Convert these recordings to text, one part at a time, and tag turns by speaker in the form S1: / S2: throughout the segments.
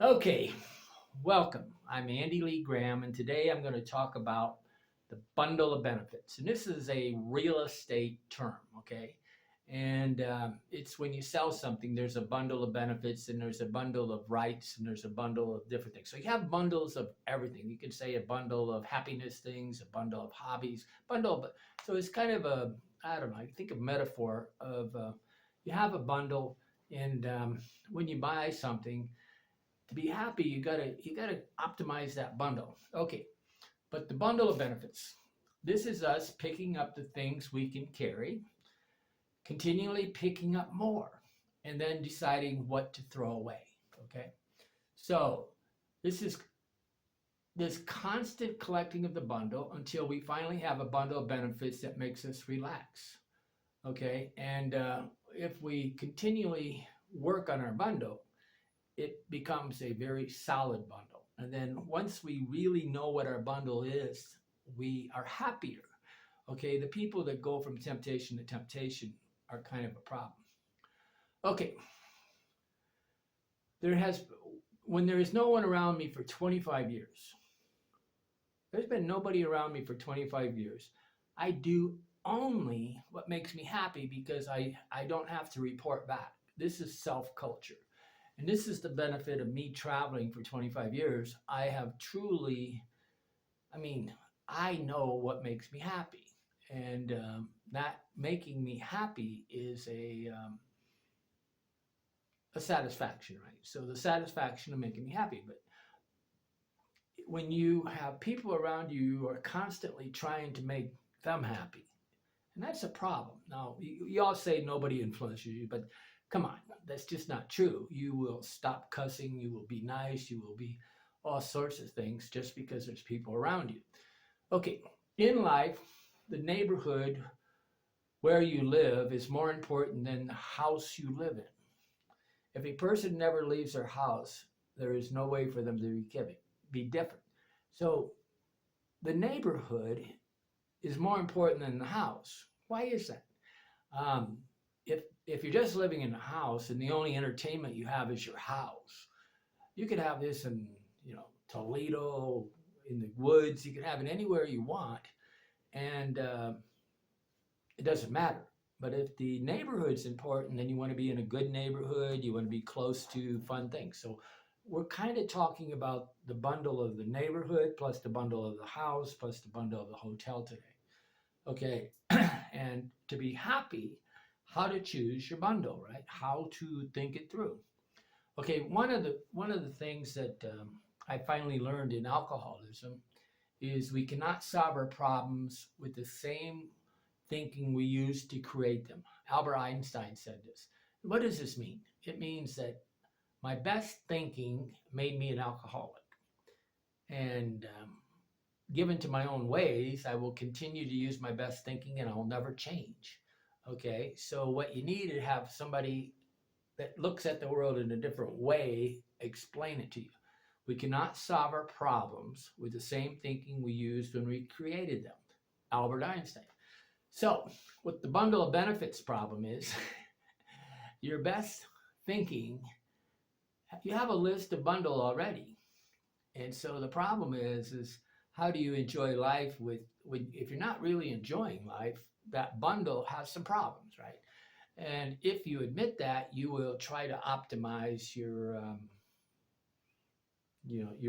S1: Okay, welcome. I'm Andy Lee Graham, and today I'm going to talk about the bundle of benefits. And this is a real estate term, okay? And it's when you sell something, there's a bundle of benefits, and there's a bundle of rights, and there's a bundle of different things. So you have bundles of everything. You can say a bundle of happiness things, a bundle of hobbies, bundle of. So it's kind of a, I don't know, I think of metaphor of you have a bundle, and when you buy something, to be happy, you gotta optimize that bundle. Okay, but the bundle of benefits. This is us picking up the things we can carry, continually picking up more, and then deciding what to throw away. Okay, so this is this constant collecting of the bundle until we finally have a bundle of benefits that makes us relax. Okay, and if we continually work on our bundle, it becomes a very solid bundle. And then once we really know what our bundle is, we are happier. Okay, the people that go from temptation to temptation are kind of a problem. Okay, there has when there is no one around me for 25 years. There's been nobody around me for 25 years. I do only what makes me happy because I don't have to report back. This is self culture. And this is the benefit of me traveling for 25 years. I have truly, I mean, I know what makes me happy. And that making me happy is a satisfaction, right? So the satisfaction of making me happy. But when you have people around you who are constantly trying to make them happy, and that's a problem. Now, you all say nobody influences you, but come on, that's just not true. You will stop cussing, you will be nice, you will be all sorts of things just because there's people around you. Okay, in life, the neighborhood where you live is more important than the house you live in. If a person never leaves their house, there is no way for them to be different. So the neighborhood is more important than the house. Why is that? Um, if you're just living in a house and the only entertainment you have is your house, you could have this in Toledo, in the woods. You could have it anywhere you want, and it doesn't matter. But if the neighborhood's important, then you want to be in a good neighborhood. You want to be close to fun things. So we're kind of talking about the bundle of the neighborhood plus the bundle of the house plus the bundle of the hotel today. Okay, and to be happy, how to choose your bundle, right? How to think it through. Okay, one of the things that I finally learned in alcoholism is we cannot solve our problems with the same thinking we use to create them. Albert Einstein said this. What does this mean? It means that my best thinking made me an alcoholic, and given to my own ways, I will continue to use my best thinking and I'll never change. Okay, so what you need to have somebody that looks at the world in a different way explain it to you. We cannot solve our problems with the same thinking we used when we created them. Albert Einstein. So, what the bundle of benefits problem is, your best thinking, you have a list of bundle already. And so the problem is how do you enjoy life if you're not really enjoying life, that bundle has some problems, right? And if you admit that, you will try to optimize your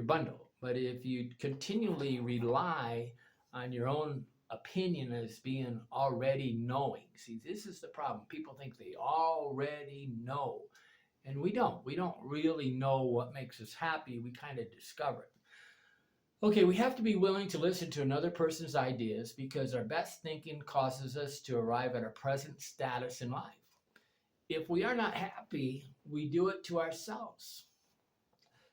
S1: bundle. But if you continually rely on your own opinion as being already knowing, see, this is the problem. People think they already know, and we don't. We don't really know what makes us happy. We kind of discover it. Okay, we have to be willing to listen to another person's ideas because our best thinking causes us to arrive at our present status in life. If we are not happy, we do it to ourselves.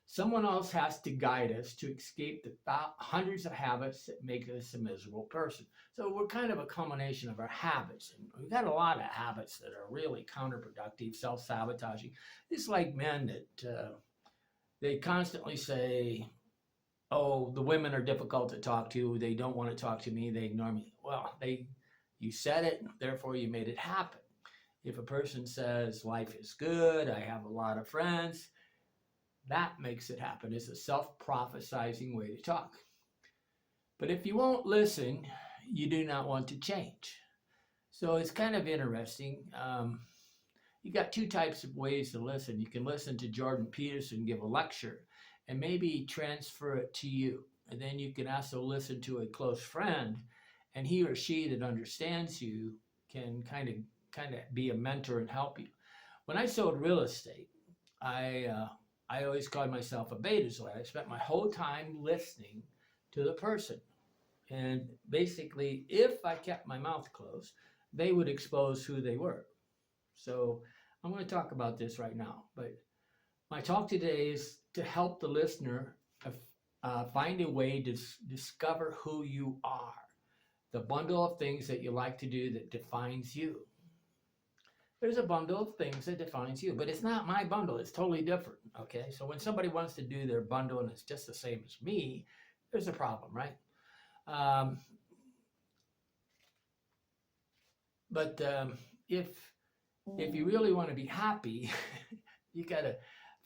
S1: Someone else has to guide us to escape the hundreds of habits that make us a miserable person. So we're kind of a combination of our habits. And we've got a lot of habits that are really counterproductive, self-sabotaging. It's like men that they constantly say, oh, the women are difficult to talk to. They don't want to talk to me. They ignore me. Well, you said it, therefore you made it happen. If a person says life is good, I have a lot of friends, That makes it happen. It's a self-prophesizing way to talk. But if you won't listen, you do not want to change. So it's kind of interesting. You got two types of ways to listen. You can listen to Jordan Peterson give a lecture and maybe transfer it to you. And then you can also listen to a close friend, and he or she that understands you can kind of be a mentor and help you. When I sold real estate, I always called myself a betazoid. I spent my whole time listening to the person. And basically, if I kept my mouth closed, they would expose who they were. So I'm going to talk about this right now. But my talk today is to help the listener find a way to discover who you are, the bundle of things that you like to do that defines you. There's a bundle of things that defines you, but it's not my bundle. It's totally different, okay? So when somebody wants to do their bundle and it's just the same as me, there's a problem, right? But if you really want to be happy, you got to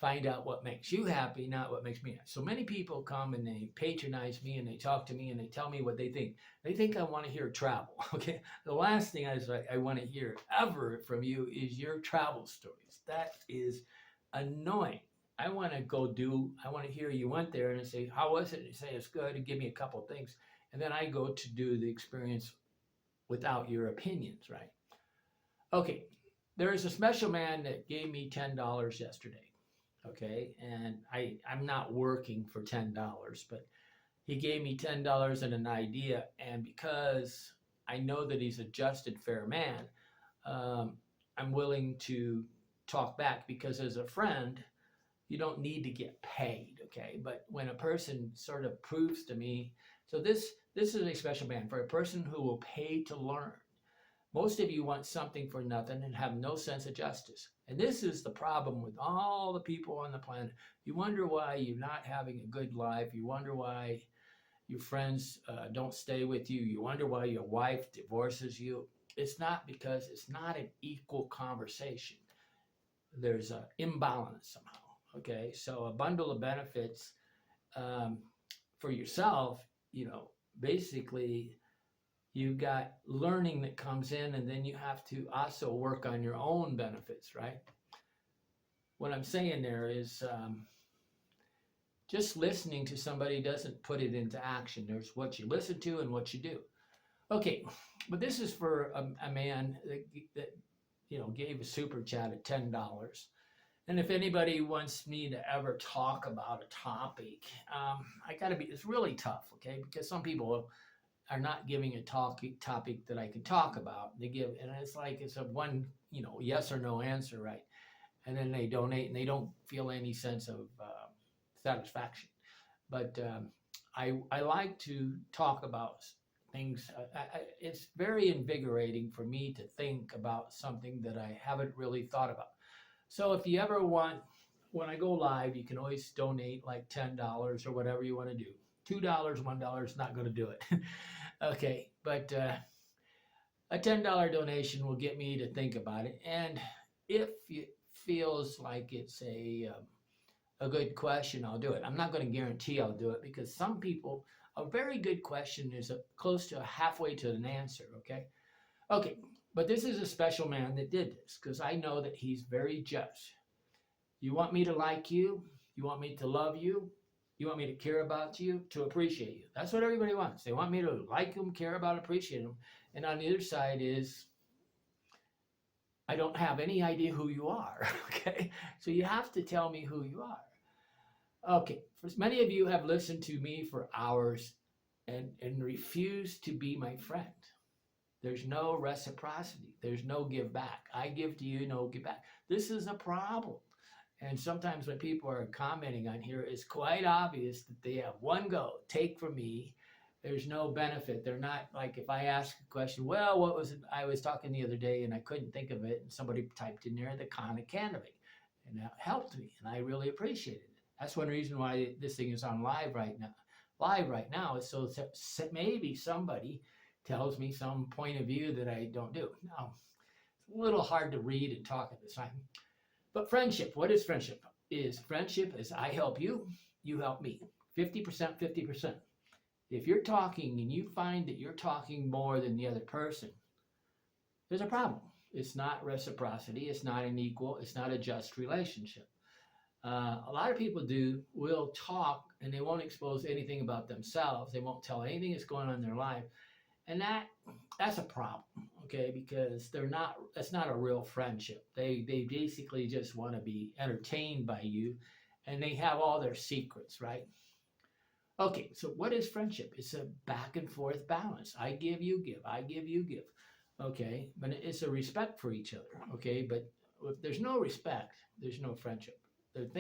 S1: find out what makes you happy, not what makes me happy. So many people come and they patronize me and they talk to me and they tell me what they think. They think I want to hear travel, okay? The last thing I want to hear ever from you is your travel stories. That is annoying. I want to hear you went there and I say, how was it? And you say, it's good, and give me a couple of things. And then I go to do the experience without your opinions, right? Okay, there is a special man that gave me $10 yesterday. Okay, and I'm not working for $10, but he gave me $10 and an idea, and because I know that he's a just and fair man, I'm willing to talk back, because as a friend, you don't need to get paid, okay? But when a person sort of proves to me, so this is a special man for a person who will pay to learn. Most of you want something for nothing and have no sense of justice. And this is the problem with all the people on the planet. You wonder why you're not having a good life. You wonder why your friends don't stay with you. You wonder why your wife divorces you. It's not because it's not an equal conversation. There's an imbalance somehow, okay? So a bundle of benefits for yourself, basically, you've got learning that comes in, and then you have to also work on your own benefits, right? What I'm saying there is just listening to somebody doesn't put it into action. There's what you listen to and what you do. Okay, but this is for a man that gave a super chat at $10. And if anybody wants me to ever talk about a topic, it's really tough, okay? Because some people are not giving a topic that I can talk about. They give, and it's like it's a one, yes or no answer, right? And then they donate, and they don't feel any sense of satisfaction. But I like to talk about things. It's very invigorating for me to think about something that I haven't really thought about. So if you ever want, when I go live, you can always donate like $10 or whatever you want to do. $2, $1 is not going to do it. Okay, but a $10 donation will get me to think about it. And if it feels like it's a good question, I'll do it. I'm not going to guarantee I'll do it, because some people, a very good question is close to halfway to an answer, okay? Okay, but this is a special man that did this, because I know that he's very just. You want me to like you? You want me to love you? You want me to care about you, to appreciate you? That's what everybody wants. They want me to like them, care about, appreciate them. And on the other side is, I don't have any idea who you are, okay? So you have to tell me who you are. Okay, for many of you have listened to me for hours and refused to be my friend. There's no reciprocity. There's no give back. I give to you, no give back. This is a problem. And sometimes when people are commenting on here, it's quite obvious that they have one go, take from me. There's no benefit. They're not like, if I ask a question, well, what was it? I was talking the other day and I couldn't think of it. And somebody typed in there the Khan Academy. And that helped me. And I really appreciated it. That's one reason why this thing is on live right now. Live right now is so maybe somebody tells me some point of view that I don't do. Now, it's a little hard to read and talk at this time. But friendship, what is friendship? is friendship is I help you, you help me. 50%, 50%. If you're talking and you find that you're talking more than the other person, there's a problem. It's not reciprocity. It's not an equal. It's not a just relationship. A lot of people will talk and they won't expose anything about themselves. They won't tell anything that's going on in their life, and that's a problem. Okay, because that's not a real friendship. They basically just want to be entertained by you, and they have all their secrets, right? Okay, so what is friendship? It's a back and forth balance. I give, you give. I give, you give. Okay, but it's a respect for each other. Okay, but if there's no respect, there's no friendship.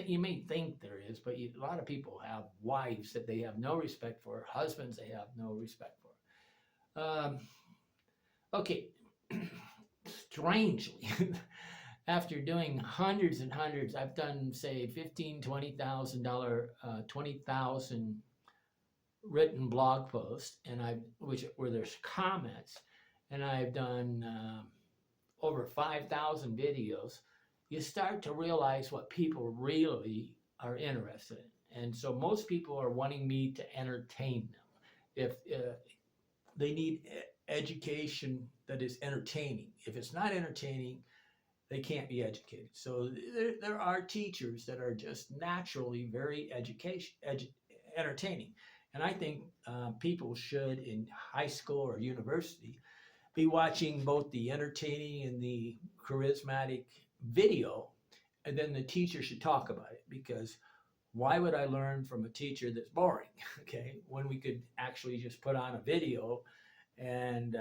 S1: You may think there is, but a lot of people have wives that they have no respect for, husbands they have no respect for. Okay, strangely, after doing hundreds and hundreds, I've done say $15,000, $20,000 written blog posts, and where there's comments, and I've done over 5,000 videos. You start to realize what people really are interested in, and so most people are wanting me to entertain them. If they need education that is entertaining, if it's not entertaining, they can't be educated. So there are teachers that are just naturally very entertaining. And I think people should, in high school or university, be watching both the entertaining and the charismatic video, and then the teacher should talk about it, because why would I learn from a teacher that's boring, okay, when we could actually just put on a video and,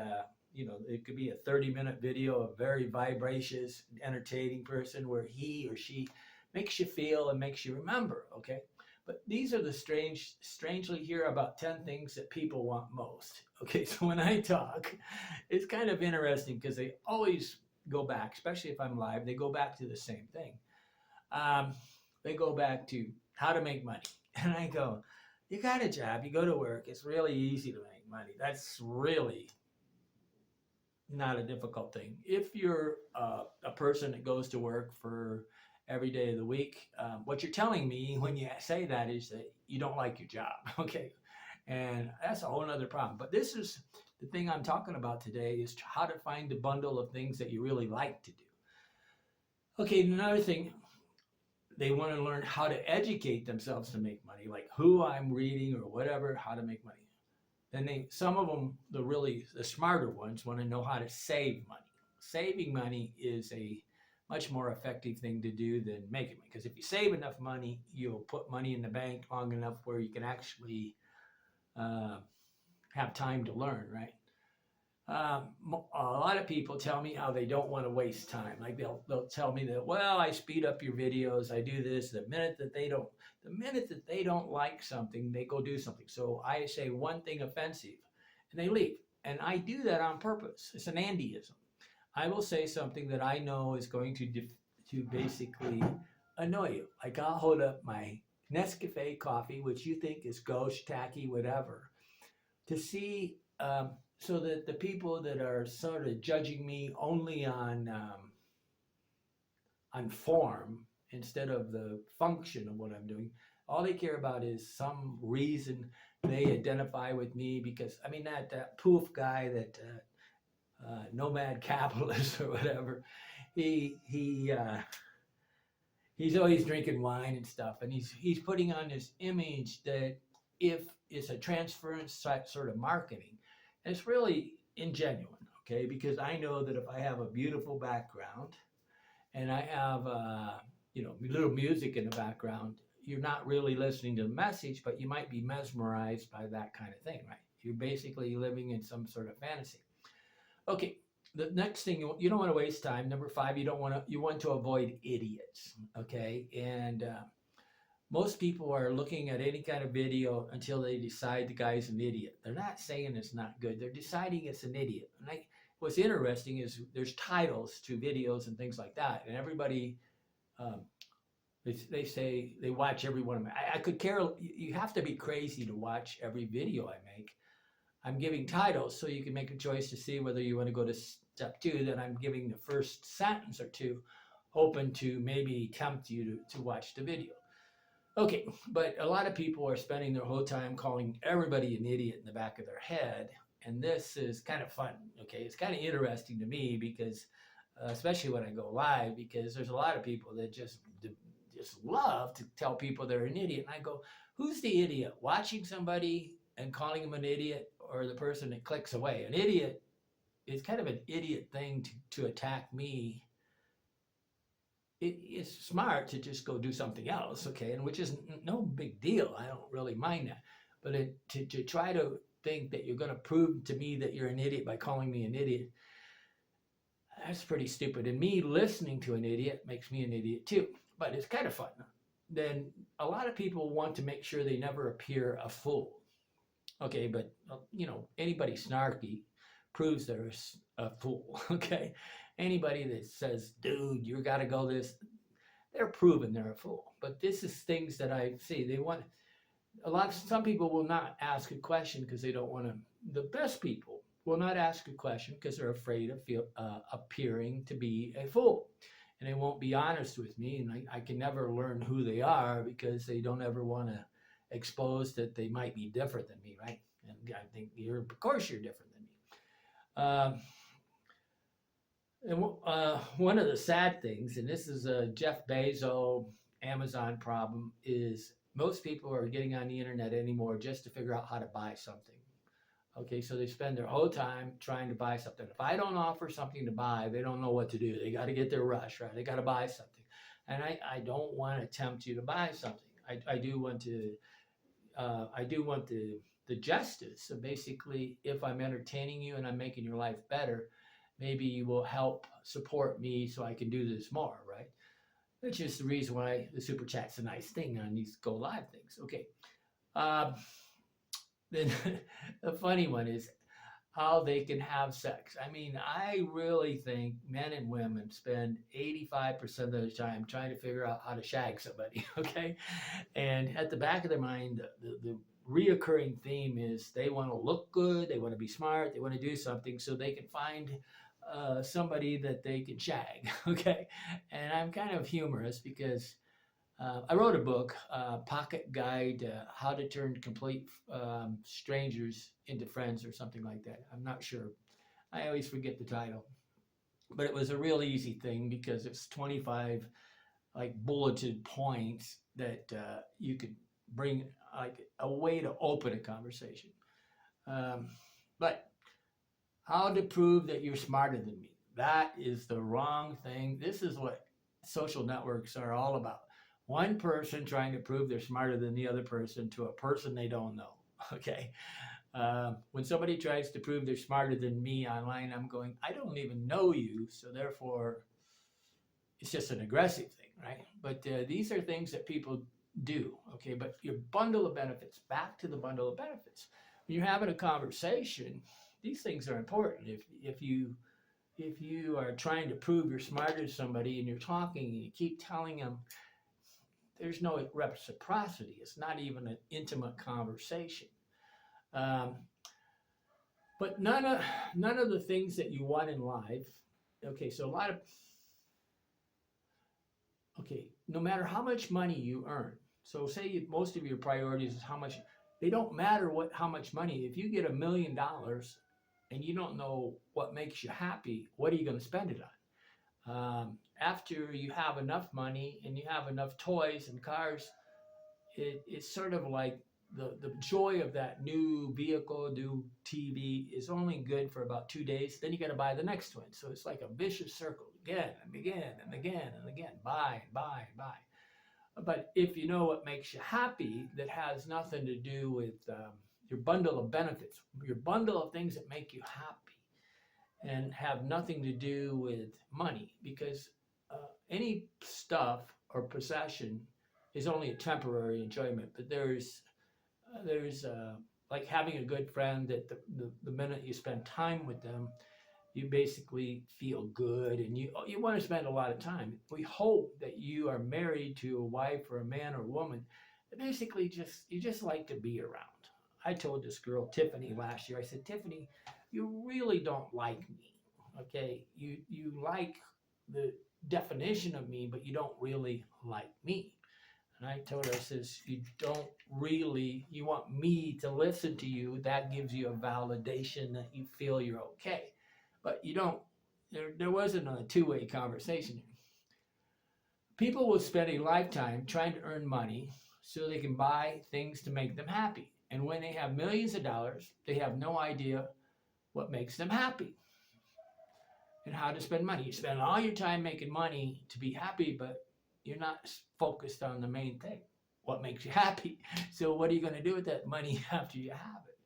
S1: it could be a 30-minute video of very vivacious, entertaining person where he or she makes you feel and makes you remember, okay? But these are the strangely here about 10 things that people want most. Okay, so when I talk, it's kind of interesting because they always go back, especially if I'm live, they go back to the same thing. They go back to how to make money. And I go, you got a job, you go to work, it's really easy to make money. That's really not a difficult thing. If you're a person that goes to work for every day of the week, what you're telling me when you say that is that you don't like your job, okay? And that's a whole other problem. But this is the thing I'm talking about today, is how to find a bundle of things that you really like to do. Okay, another thing, they want to learn how to educate themselves to make money, like who I'm reading or whatever, how to make money. Then some of them, the smarter ones, want to know how to save money. Saving money is a much more effective thing to do than making money. Because if you save enough money, you'll put money in the bank long enough where you can actually have time to learn, right? A lot of people tell me how they don't want to waste time. Like they'll tell me that, well, I speed up your videos, I do this. The minute that they don't like something, they go do something. So I say one thing offensive and they leave. And I do that on purpose. It's an Andyism. I will say something that I know is going to basically annoy you. Like I'll hold up my Nescafe coffee, which you think is gauche, tacky, whatever, to see, so that the people that are sort of judging me only on form instead of the function of what I'm doing, all they care about is some reason they identify with me. Because I mean that poof guy, that nomad capitalist or whatever, he's always drinking wine and stuff, and he's putting on this image that if it's a transference sort of marketing, and it's really ingenuine, okay? Because I know that if I have a beautiful background and I have little music in the background, you're not really listening to the message, but you might be mesmerized by that kind of thing, right? You're basically living in some sort of fantasy. Okay, the next thing, you don't want to waste time. Number 5, you want to avoid idiots, okay? And most people are looking at any kind of video until they decide the guy's an idiot. They're not saying it's not good. They're deciding it's an idiot. And what's interesting is there's titles to videos and things like that, and everybody, they say they watch every one of them. I could care. You have to be crazy to watch every video I make. I'm giving titles so you can make a choice to see whether you want to go to step 2. Then I'm giving the first sentence or 2 hoping to maybe tempt you to watch the video. Okay, but a lot of people are spending their whole time calling everybody an idiot in the back of their head, and this is kind of fun. Okay, it's kind of interesting to me because, especially when I go live, because there's a lot of people that just love to tell people they're an idiot, and I go, who's the idiot? Watching somebody and calling them an idiot, or the person that clicks away? An idiot is kind of an idiot thing to attack me. It's smart to just go do something else, okay, and which is no big deal. I don't really mind that. But to try to think that you're going to prove to me that you're an idiot by calling me an idiot, that's pretty stupid. And me listening to an idiot makes me an idiot too. But it's kind of fun. Then a lot of people want to make sure they never appear a fool. Okay, but anybody snarky proves they're a fool. Okay, anybody that says, "Dude, you got to go this," they're proving they're a fool. But this is things that I see. Some people will not ask a question because they don't want to. The best people will not ask a question because they're afraid of appearing to be a fool, and they won't be honest with me. And I can never learn who they are because they don't ever want to expose that they might be different than me, right? And I think of course you're different than me. One of the sad things, and this is a Jeff Bezos Amazon problem, is most people are getting on the internet anymore just to figure out how to buy something. Okay, so they spend their whole time trying to buy something. If I don't offer something to buy, they don't know what to do. They got to get their rush, right? They got to buy something. And I don't want to tempt you to buy something. I do want the justice. So basically, if I'm entertaining you and I'm making your life better, maybe you will help support me so I can do this more, right? Which is the reason why the super chat's a nice thing on these go live things. Okay. Then the funny one is how they can have sex. I mean, I really think men and women spend 85% of the time trying to figure out how to shag somebody, okay? And at the back of their mind, the reoccurring theme is they want to look good, they want to be smart, they want to do something so they can find somebody that they can shag, okay? And I'm kind of humorous because I wrote a book, Pocket Guide, How to Turn Complete Strangers into Friends or something like that. I'm not sure. I always forget the title. But it was a real easy thing because it's 25 like bulleted points that you could bring like a way to open a conversation. But how to prove that you're smarter than me. That is the wrong thing. This is what social networks are all about. One person trying to prove they're smarter than the other person to a person they don't know. Okay. When somebody tries to prove they're smarter than me online, I'm going, I don't even know you. So therefore, it's just an aggressive thing, right? But these are things that people do. Okay. But your bundle of benefits, back to the bundle of benefits. When you're having a conversation, these things are important. If you are trying to prove you're smarter than somebody and you're talking and you keep telling them, there's no reciprocity. It's not even an intimate conversation. But none of the things that you want in life. Okay, so no matter how much money you earn. So say most of your priorities is how much. They don't matter how much money. If you get $1 million and you don't know what makes you happy, what are you going to spend it on? After you have enough money and you have enough toys and cars, it's sort of like the joy of that new vehicle, new TV is only good for about 2 days. Then you got to buy the next one. So it's like a vicious circle again and again and again and again. Buy and buy and buy. But if you know what makes you happy, that has nothing to do with your bundle of benefits, your bundle of things that make you happy and have nothing to do with money, because any stuff or possession is only a temporary enjoyment. But there's like having a good friend that the minute you spend time with them, you basically feel good and you want to spend a lot of time. We hope that you are married to a wife or a man or a woman that basically you just like to be around. I told this girl, Tiffany, last year, I said, Tiffany, you really don't like me. Okay, you like definition of me, but you don't really like me. And I told her, I says, you don't really, you want me to listen to you. That gives you a validation that you feel you're okay. But you don't, there wasn't a two-way conversation. People will spend a lifetime trying to earn money so they can buy things to make them happy. And when they have millions of dollars, they have no idea what makes them happy and how to spend money. You spend all your time making money to be happy, but you're not focused on the main thing, what makes you happy. So what are you going to do with that money after you have it?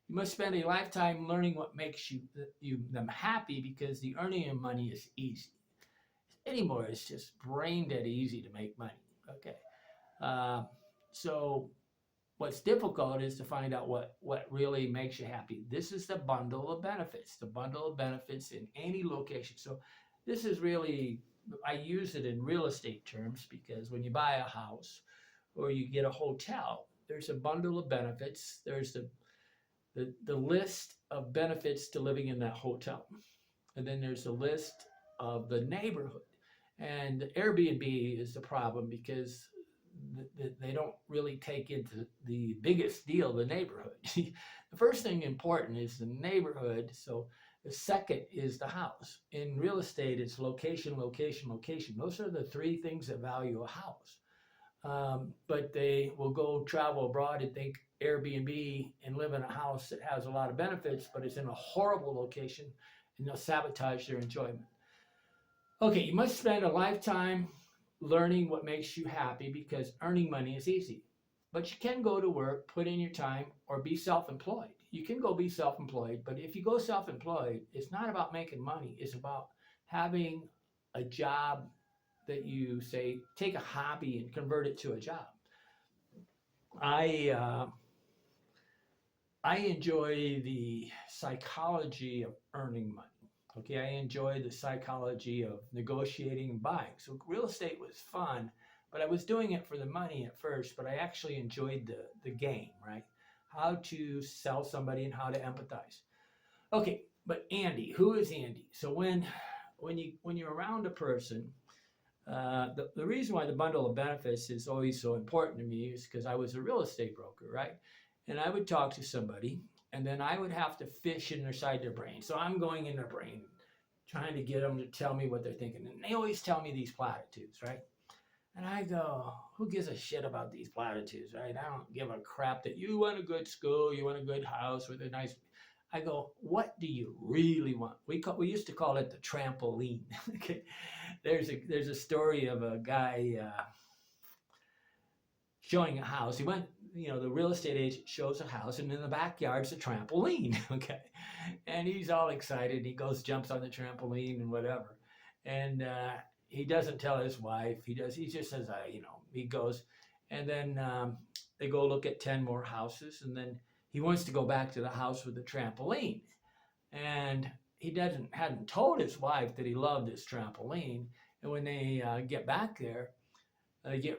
S1: You must spend a lifetime learning what makes them happy, because the earning of money is easy. Anymore, it's just brain dead easy to make money. Okay. So what's difficult is to find out what really makes you happy. This is the bundle of benefits, in any location. So this is really, I use it in real estate terms, because when you buy a house or you get a hotel, there's a bundle of benefits. There's the list of benefits to living in that hotel. And then there's a list of the neighborhood. And Airbnb is the problem, because they don't really take into the biggest deal, the neighborhood. The first thing important is the neighborhood. So the second is the house. In real estate, it's location, location, location. Those are the three things that value a house. But they will go travel abroad and think Airbnb and live in a house that has a lot of benefits, but it's in a horrible location, and they'll sabotage their enjoyment. Okay, you must spend a lifetime learning what makes you happy, because earning money is easy. But you can go to work, put in your time, or be self-employed. You can go be self-employed, but if you go self-employed, it's not about making money. It's about having a job that you say, take a hobby and convert it to a job. I enjoy the psychology of earning money. Okay, I enjoy the psychology of negotiating and buying. So real estate was fun, but I was doing it for the money at first, but I actually enjoyed the game, right? How to sell somebody and how to empathize. Okay, but Andy, who is Andy? So when you're around a person, the reason why the bundle of benefits is always so important to me is because I was a real estate broker, right? And I would talk to somebody, and then I would have to fish inside their brain. So I'm going in their brain, trying to get them to tell me what they're thinking. And they always tell me these platitudes, right? And I go, who gives a shit about these platitudes, right? I don't give a crap that you want a good school, you want a good house with a nice... I go, what do you really want? We used to call it the trampoline. Okay, there's a story of a guy showing a house. He went, the real estate agent shows a house, and in the backyard's a trampoline. Okay, and he's all excited. He goes, jumps on the trampoline and whatever, and he doesn't tell his wife. He just says, he goes, and then they go look at 10 more houses, and then he wants to go back to the house with the trampoline. And he hadn't told his wife that he loved this trampoline. And when they get back there, they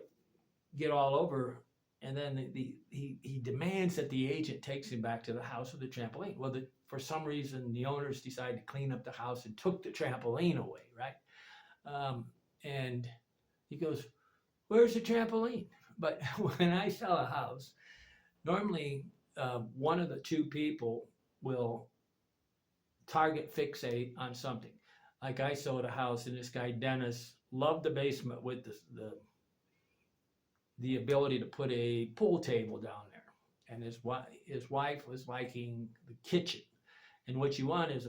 S1: get all over, and then he demands that the agent takes him back to the house with the trampoline. Well, for some reason, the owners decided to clean up the house and took the trampoline away, right? And he goes, where's the trampoline? But when I sell a house, normally one of the two people will target fixate on something. Like I sold a house, and this guy Dennis loved the basement with the ability to put a pool table down there, and his wife was liking the kitchen. And what you want is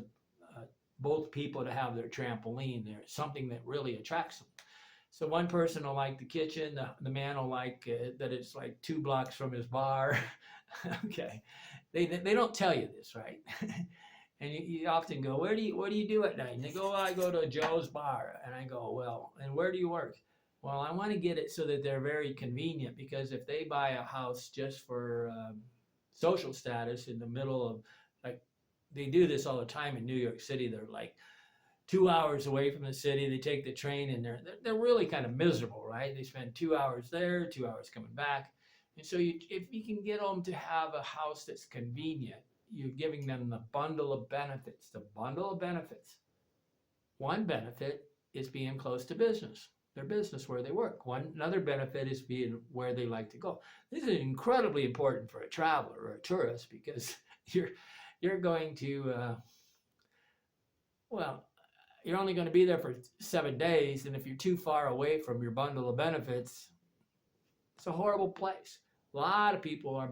S1: both people to have their trampoline there, something that really attracts them. So one person will like the kitchen, the man will like that it's like 2 blocks from his bar. Okay, they don't tell you this, right? And you often go, what do you do at night? And they go, well, I go to Joe's bar. And I go, well, and where do you work? Well, I want to get it so that they're very convenient, because if they buy a house just for social status in the middle of, like, they do this all the time in New York City. They're like 2 hours away from the city. They take the train, and they're really kind of miserable, right? They spend 2 hours there, 2 hours coming back. And so if you can get them to have a house that's convenient, you're giving them the bundle of benefits. The bundle of benefits. One benefit is being close to business, their business where they work. Another benefit is being where they like to go. This is incredibly important for a traveler or a tourist because you're going to well, you're only going to be there for 7 days, and if you're too far away from your bundle of benefits, it's a horrible place. A lot of people are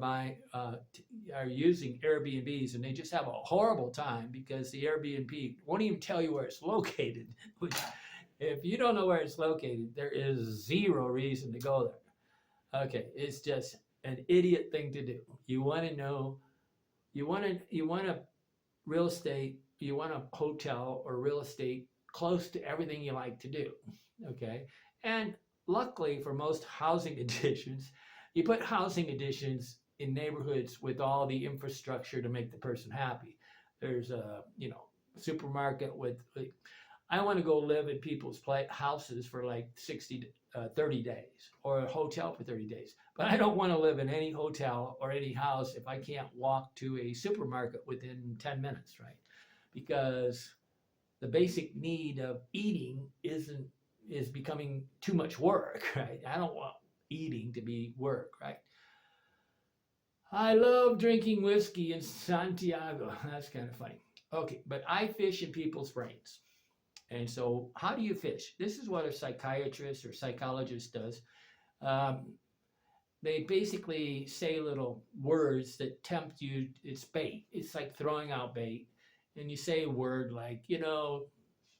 S1: using Airbnbs, and they just have a horrible time because the Airbnb won't even tell you where it's located. Which, if you don't know where it's located, there is zero reason to go there. Okay, it's just an idiot thing to do. You want to know, you want a real estate, you want a hotel or real estate close to everything you like to do. Okay, and luckily for most housing additions, you put housing additions in neighborhoods with all the infrastructure to make the person happy. There's a supermarket with. I want to go live in people's houses for like 30 days, or a hotel for 30 days. But I don't want to live in any hotel or any house if I can't walk to a supermarket within 10 minutes, right? Because the basic need of eating is becoming too much work, right? I don't want eating to be work, right? I love drinking whiskey in Santiago. That's kind of funny. Okay, but I fish in people's brains. And so how do you fish? This is what a psychiatrist or psychologist does. They basically say little words that tempt you. It's bait. It's like throwing out bait. And you say a word like,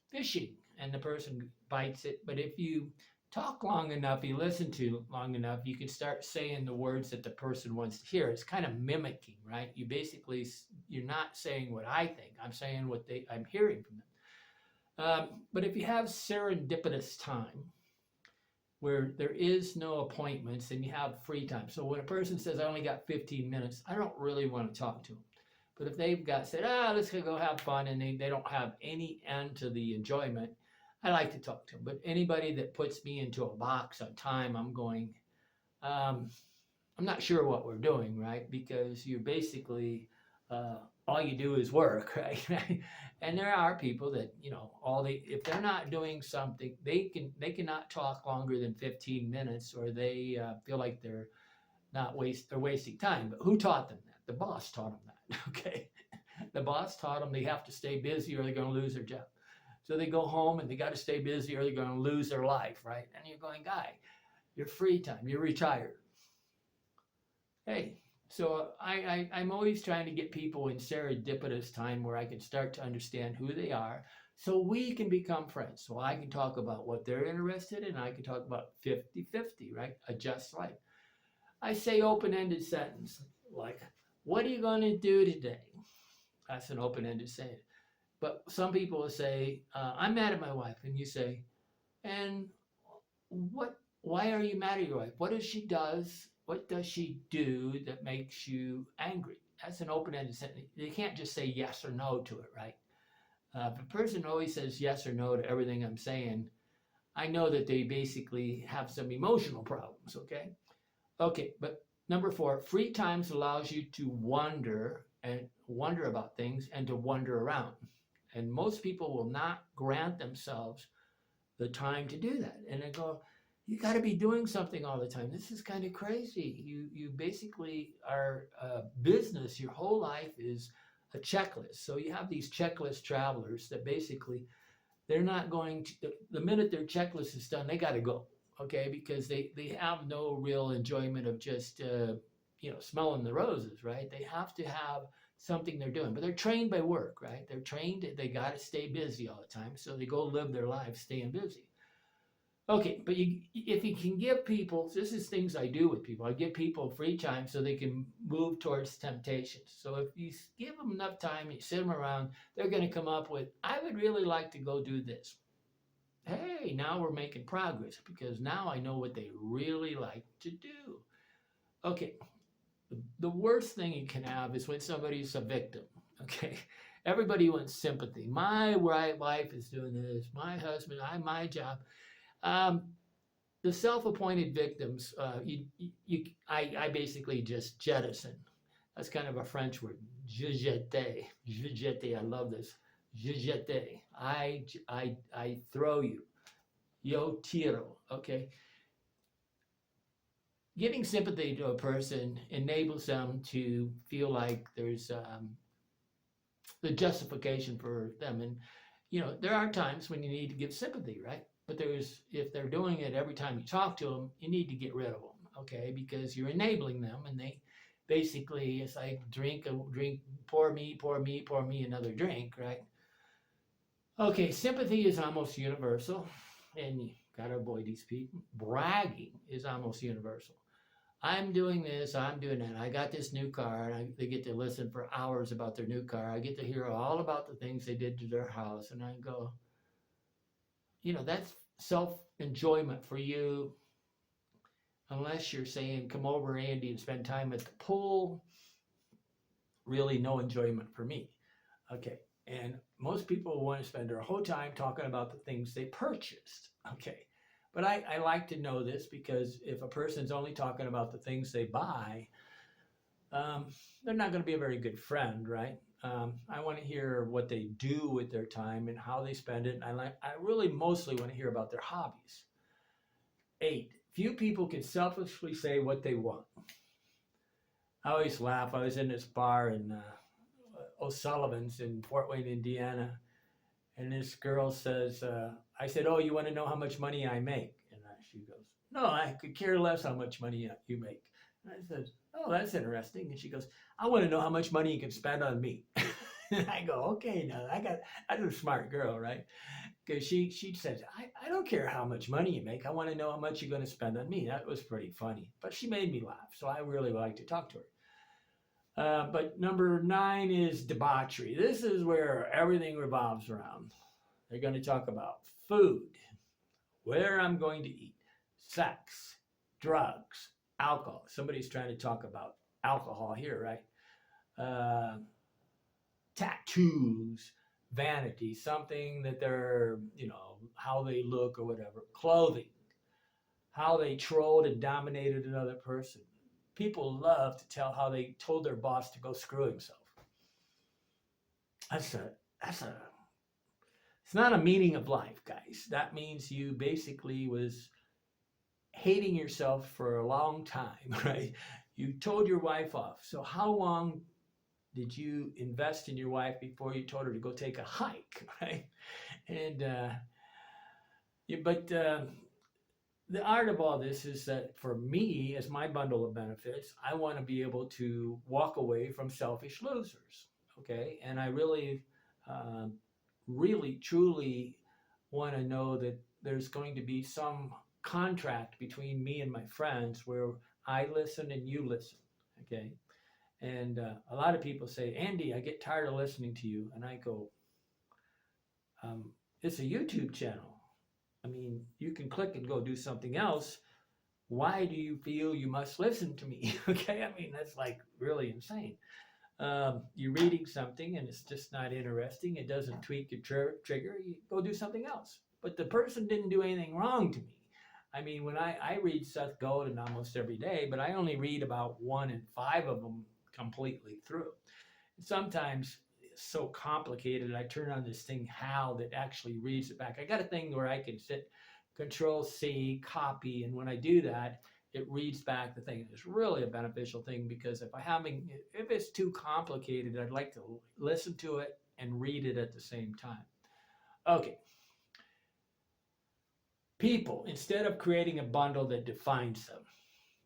S1: fishing, and the person bites it. But if you talk long enough, you listen to long enough, you can start saying the words that the person wants to hear. It's kind of mimicking, right? You're not saying what I think. I'm saying what I'm hearing from them. But if you have serendipitous time, where there is no appointments and you have free time. So when a person says, I only got 15 minutes, I don't really want to talk to them. But if they've said, let's go have fun, and they don't have any end to the enjoyment, I like to talk to them. But anybody that puts me into a box on time, I'm going, I'm not sure what we're doing, right? Because you're basically, all you do is work, right? And there are people that, if they're not doing something, they cannot talk longer than 15 minutes, or they feel like they're wasting time. But who taught them that? The boss taught them that. Okay, the boss taught them they have to stay busy or they're going to lose their job. So they go home and they got to stay busy or they're going to lose their life, right? And you're going, guy, you're free time, you're retired. Hey, so I'm always trying to get people in serendipitous time where I can start to understand who they are, so we can become friends. So I can talk about what they're interested in, and I can talk about 50-50, right? Adjust life. I say open-ended sentence like, what are you going to do today? That's an open-ended saying. But some people will say, I'm mad at my wife. And you say, and why are you mad at your wife? What does she do that makes you angry? That's an open-ended sentence. You can't just say yes or no to it, right? If a person always says yes or no to everything I'm saying, I know that they basically have some emotional problems, okay? Okay, but number 4, free times allows you to wonder about things and to wander around. And most people will not grant themselves the time to do that. And they go, you got to be doing something all the time. This is kind of crazy. You basically are business. Your whole life is a checklist. So you have these checklist travelers that basically they're not going to, the minute their checklist is done, they got to go. Okay, because they have no real enjoyment of just smelling the roses, right? They have to have something they're doing, but they're trained by work, right? They're trained, they got to stay busy all the time, so they go live their lives staying busy. Okay, but if you can give people, this is things I do with people, I give people free time so they can move towards temptations. So if you give them enough time, you sit them around, they're going to come up with, I would really like to go do this. Hey, now we're making progress because now I know what they really like to do. Okay, the worst thing you can have is when somebody's a victim, okay? Everybody wants sympathy. My wife is doing this, my husband, my job. The self-appointed victims, I basically just jettison. That's kind of a French word, je jette, I love this. Je jette. I throw you. Yo tiro. Okay. Giving sympathy to a person enables them to feel like there's the justification for them. And, there are times when you need to give sympathy, right? But if they're doing it every time you talk to them, you need to get rid of them, okay? Because you're enabling them, and they basically, it's like drink, pour me, pour me, pour me another drink, right? Okay, sympathy is almost universal, and you gotta avoid these people. Bragging is almost universal. I'm doing this, I'm doing that. I got this new car, and they get to listen for hours about their new car. I get to hear all about the things they did to their house, and I go, that's self enjoyment for you, unless you're saying, come over, Andy, and spend time at the pool. Really, no enjoyment for me. Okay. And most people want to spend their whole time talking about the things they purchased. Okay. But I like to know this, because if a person's only talking about the things they buy, they're not going to be a very good friend, right? I want to hear what they do with their time and how they spend it. And I really mostly want to hear about their hobbies. 8, few people can selfishly say what they want. I always laugh. I was in this bar in O'Sullivan's in Fort Wayne, Indiana, and this girl says, I said, oh, you want to know how much money I make? And she goes, no, I could care less how much money you make. And I said, oh, that's interesting. And she goes, I want to know how much money you can spend on me. And I go, okay, now I'm a smart girl, right? Because she says, I don't care how much money you make. I want to know how much you're going to spend on me. That was pretty funny. But she made me laugh, so I really like to talk to her. But number 9 is debauchery. This is where everything revolves around. They're going to talk about food, where I'm going to eat, sex, drugs, alcohol. Somebody's trying to talk about alcohol here, right? Tattoos, vanity, something that they're, how they look or whatever. Clothing, how they trolled and dominated another person. People love to tell how they told their boss to go screw himself. It's not a meaning of life, guys. That means you basically was hating yourself for a long time, right? You told your wife off. So how long did you invest in your wife before you told her to go take a hike, right? And the art of all this is that for me, as my bundle of benefits, I want to be able to walk away from selfish losers, okay? And I really, really, truly want to know that there's going to be some contract between me and my friends where I listen and you listen, okay? And a lot of people say, Andy, I get tired of listening to you. And I go, it's a YouTube channel. I mean, you can click and go do something else. Why do you feel you must listen to me? Okay, I mean, that's like really insane. You're reading something and it's just not interesting. It doesn't tweak your trigger. You go do something else. But the person didn't do anything wrong to me. I mean, when I read Seth Godin almost every day, but I only read about 1 in 5 of them completely through. Sometimes it's so complicated. I turn on this thing, Hal, that actually reads it back. I got a thing where I can sit, Control C, copy, and when I do that, it reads back the thing. It's really a beneficial thing, because if it's too complicated, I'd like to listen to it and read it at the same time. Okay. People, instead of creating a bundle that defines them,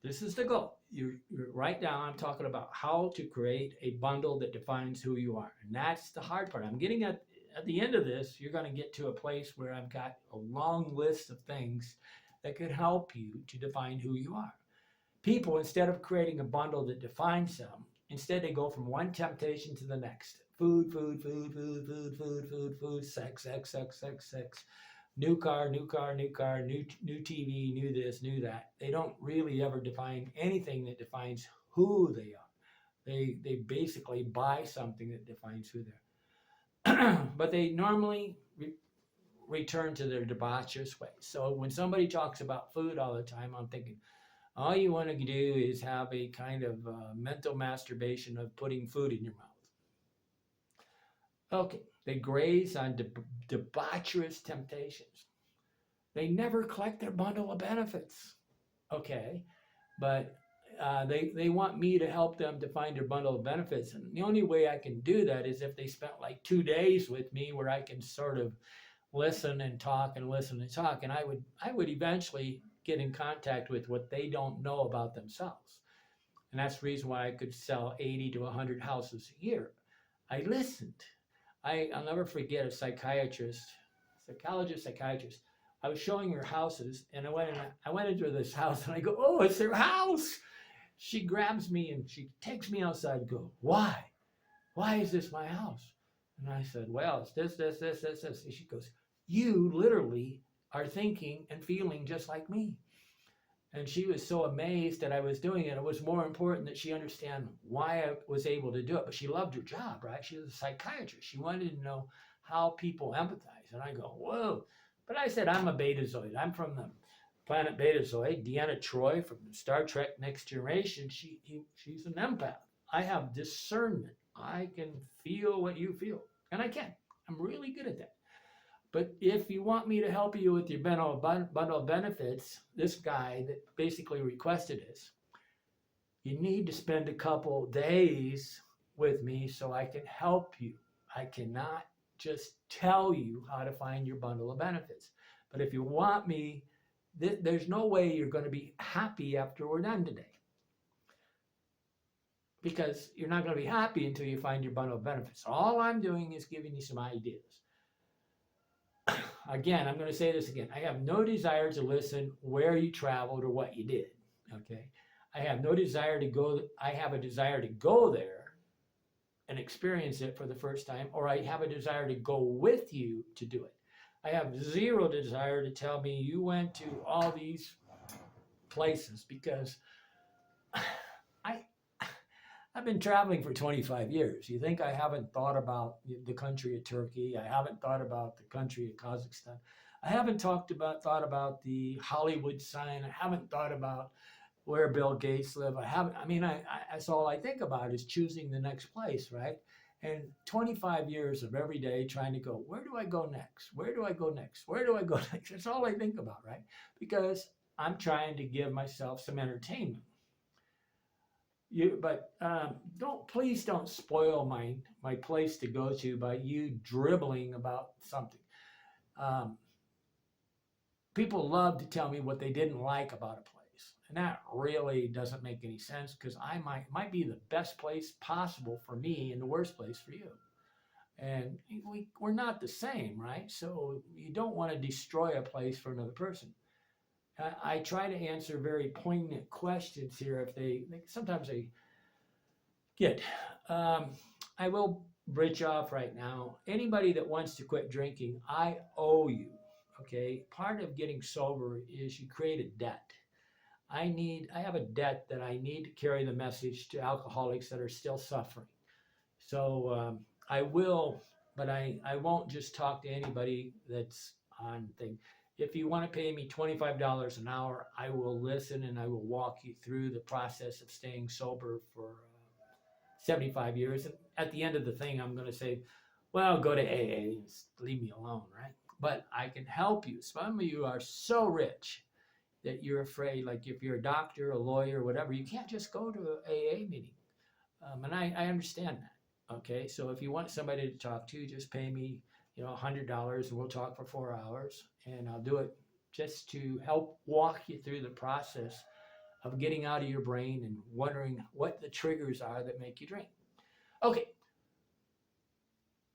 S1: this is the goal. You're right now, I'm talking about how to create a bundle that defines who you are. And that's the hard part. I'm getting at the end of this, you're going to get to a place where I've got a long list of things that could help you to define who you are. People, instead of creating a bundle that defines them, instead they go from one temptation to the next. Food, food, food, food, food, food, food, food, sex, sex, sex, sex, sex. New car, new car, new car, new TV, new this, new that. They don't really ever define anything that defines who they are. They basically buy something that defines who they are. But they normally return to their debaucherous ways. So when somebody talks about food all the time, I'm thinking, all you want to do is have a kind of mental masturbation of putting food in your mouth. Okay, they graze on debaucherous temptations. They never collect their bundle of benefits. Okay, but they want me to help them to find their bundle of benefits, and the only way I can do that is if they spent like 2 days with me, where I can sort of listen and talk and listen and talk, and I would eventually get in contact with what they don't know about themselves, and that's the reason why I could sell 80 to 100 houses a year. I listened. I'll never forget a psychiatrist. I was showing her houses, and I went into this house, and I go, "Oh, it's their house." She grabs me and she takes me outside and go, "Why? Why is this my house?" And I said, "Well, it's this. And she goes, "You literally are thinking and feeling just like me." And she was so amazed that I was doing it. It was more important that she understand why I was able to do it. But she loved her job, right? She was a psychiatrist. She wanted to know how people empathize. And I go, "Whoa." But I said, I'm a betazoid. I'm from the planet Betazoid. Deanna Troi from Star Trek Next Generation, she's an empath. I have discernment. I can feel what you feel. And I can. I'm really good at that. But if you want me to help you with your bundle of benefits, this guy that basically requested this, you need to spend a couple days with me so I can help you. I cannot just tell you how to find your bundle of benefits. But if you want me, there's no way you're going to be happy after we're done today. Because you're not going to be happy until you find your bundle of benefits. All I'm doing is giving you some ideas. Again, I'm going to say this again. I have no desire to listen where you traveled or what you did. Okay. I have no desire to go. I have a desire to go there and experience it for the first time, or I have a desire to go with you to do it. I have zero desire to tell me you went to all these places, because I've been traveling for 25 years. You think I haven't thought about the country of Turkey? I haven't thought about the country of Kazakhstan. I haven't thought about the Hollywood sign. I haven't thought about where Bill Gates live. That's all I think about is choosing the next place, right? And 25 years of every day trying to go, where do I go next? Where do I go next? Where do I go next? That's all I think about, right? Because I'm trying to give myself some entertainment. Please don't spoil my place to go to by you dribbling about something. People love to tell me what they didn't like about a place, and that really doesn't make any sense, because I might be the best place possible for me and the worst place for you, and we're not the same, right? So you don't want to destroy a place for another person. I try to answer very poignant questions here. If sometimes they get. I will bridge off right now. Anybody that wants to quit drinking, I owe you. Okay, part of getting sober is you create a debt. I have a debt that I need to carry the message to alcoholics that are still suffering. So I will, but I won't just talk to anybody that's on thing. If you want to pay me $25 an hour, I will listen and I will walk you through the process of staying sober for 75 years. And at the end of the thing, I'm going to say, well, go to AA and leave me alone, right? But I can help you. Some of you are so rich that you're afraid, like if you're a doctor, a lawyer, whatever, you can't just go to an AA meeting. And I understand that. Okay, so if you want somebody to talk to, just pay me, $100, and we'll talk for 4 hours, and I'll do it just to help walk you through the process of getting out of your brain and wondering what the triggers are that make you drink. Okay.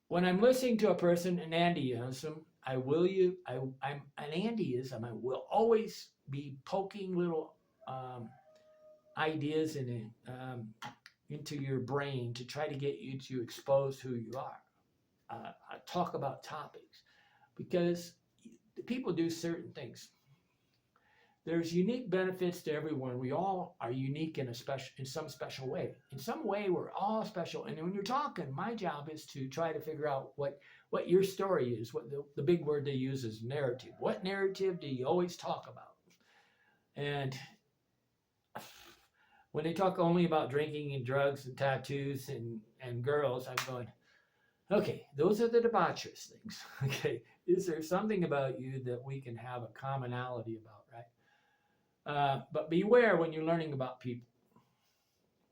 S1: When I'm listening to a person in Andyism, I'm an Andyism. I will always be poking little ideas into your brain to try to get you to expose who you are. I talk about topics because people do certain things. There's unique benefits to everyone. We all are unique in some special way. In some way, we're all special. And when you're talking, my job is to try to figure out what your story is. What the big word they use is narrative. What narrative do you always talk about? And when they talk only about drinking and drugs and tattoos and girls, I'm going, Okay, those are the debaucherous things. Okay, is there something about you that we can have a commonality about, right? But beware when you're learning about people.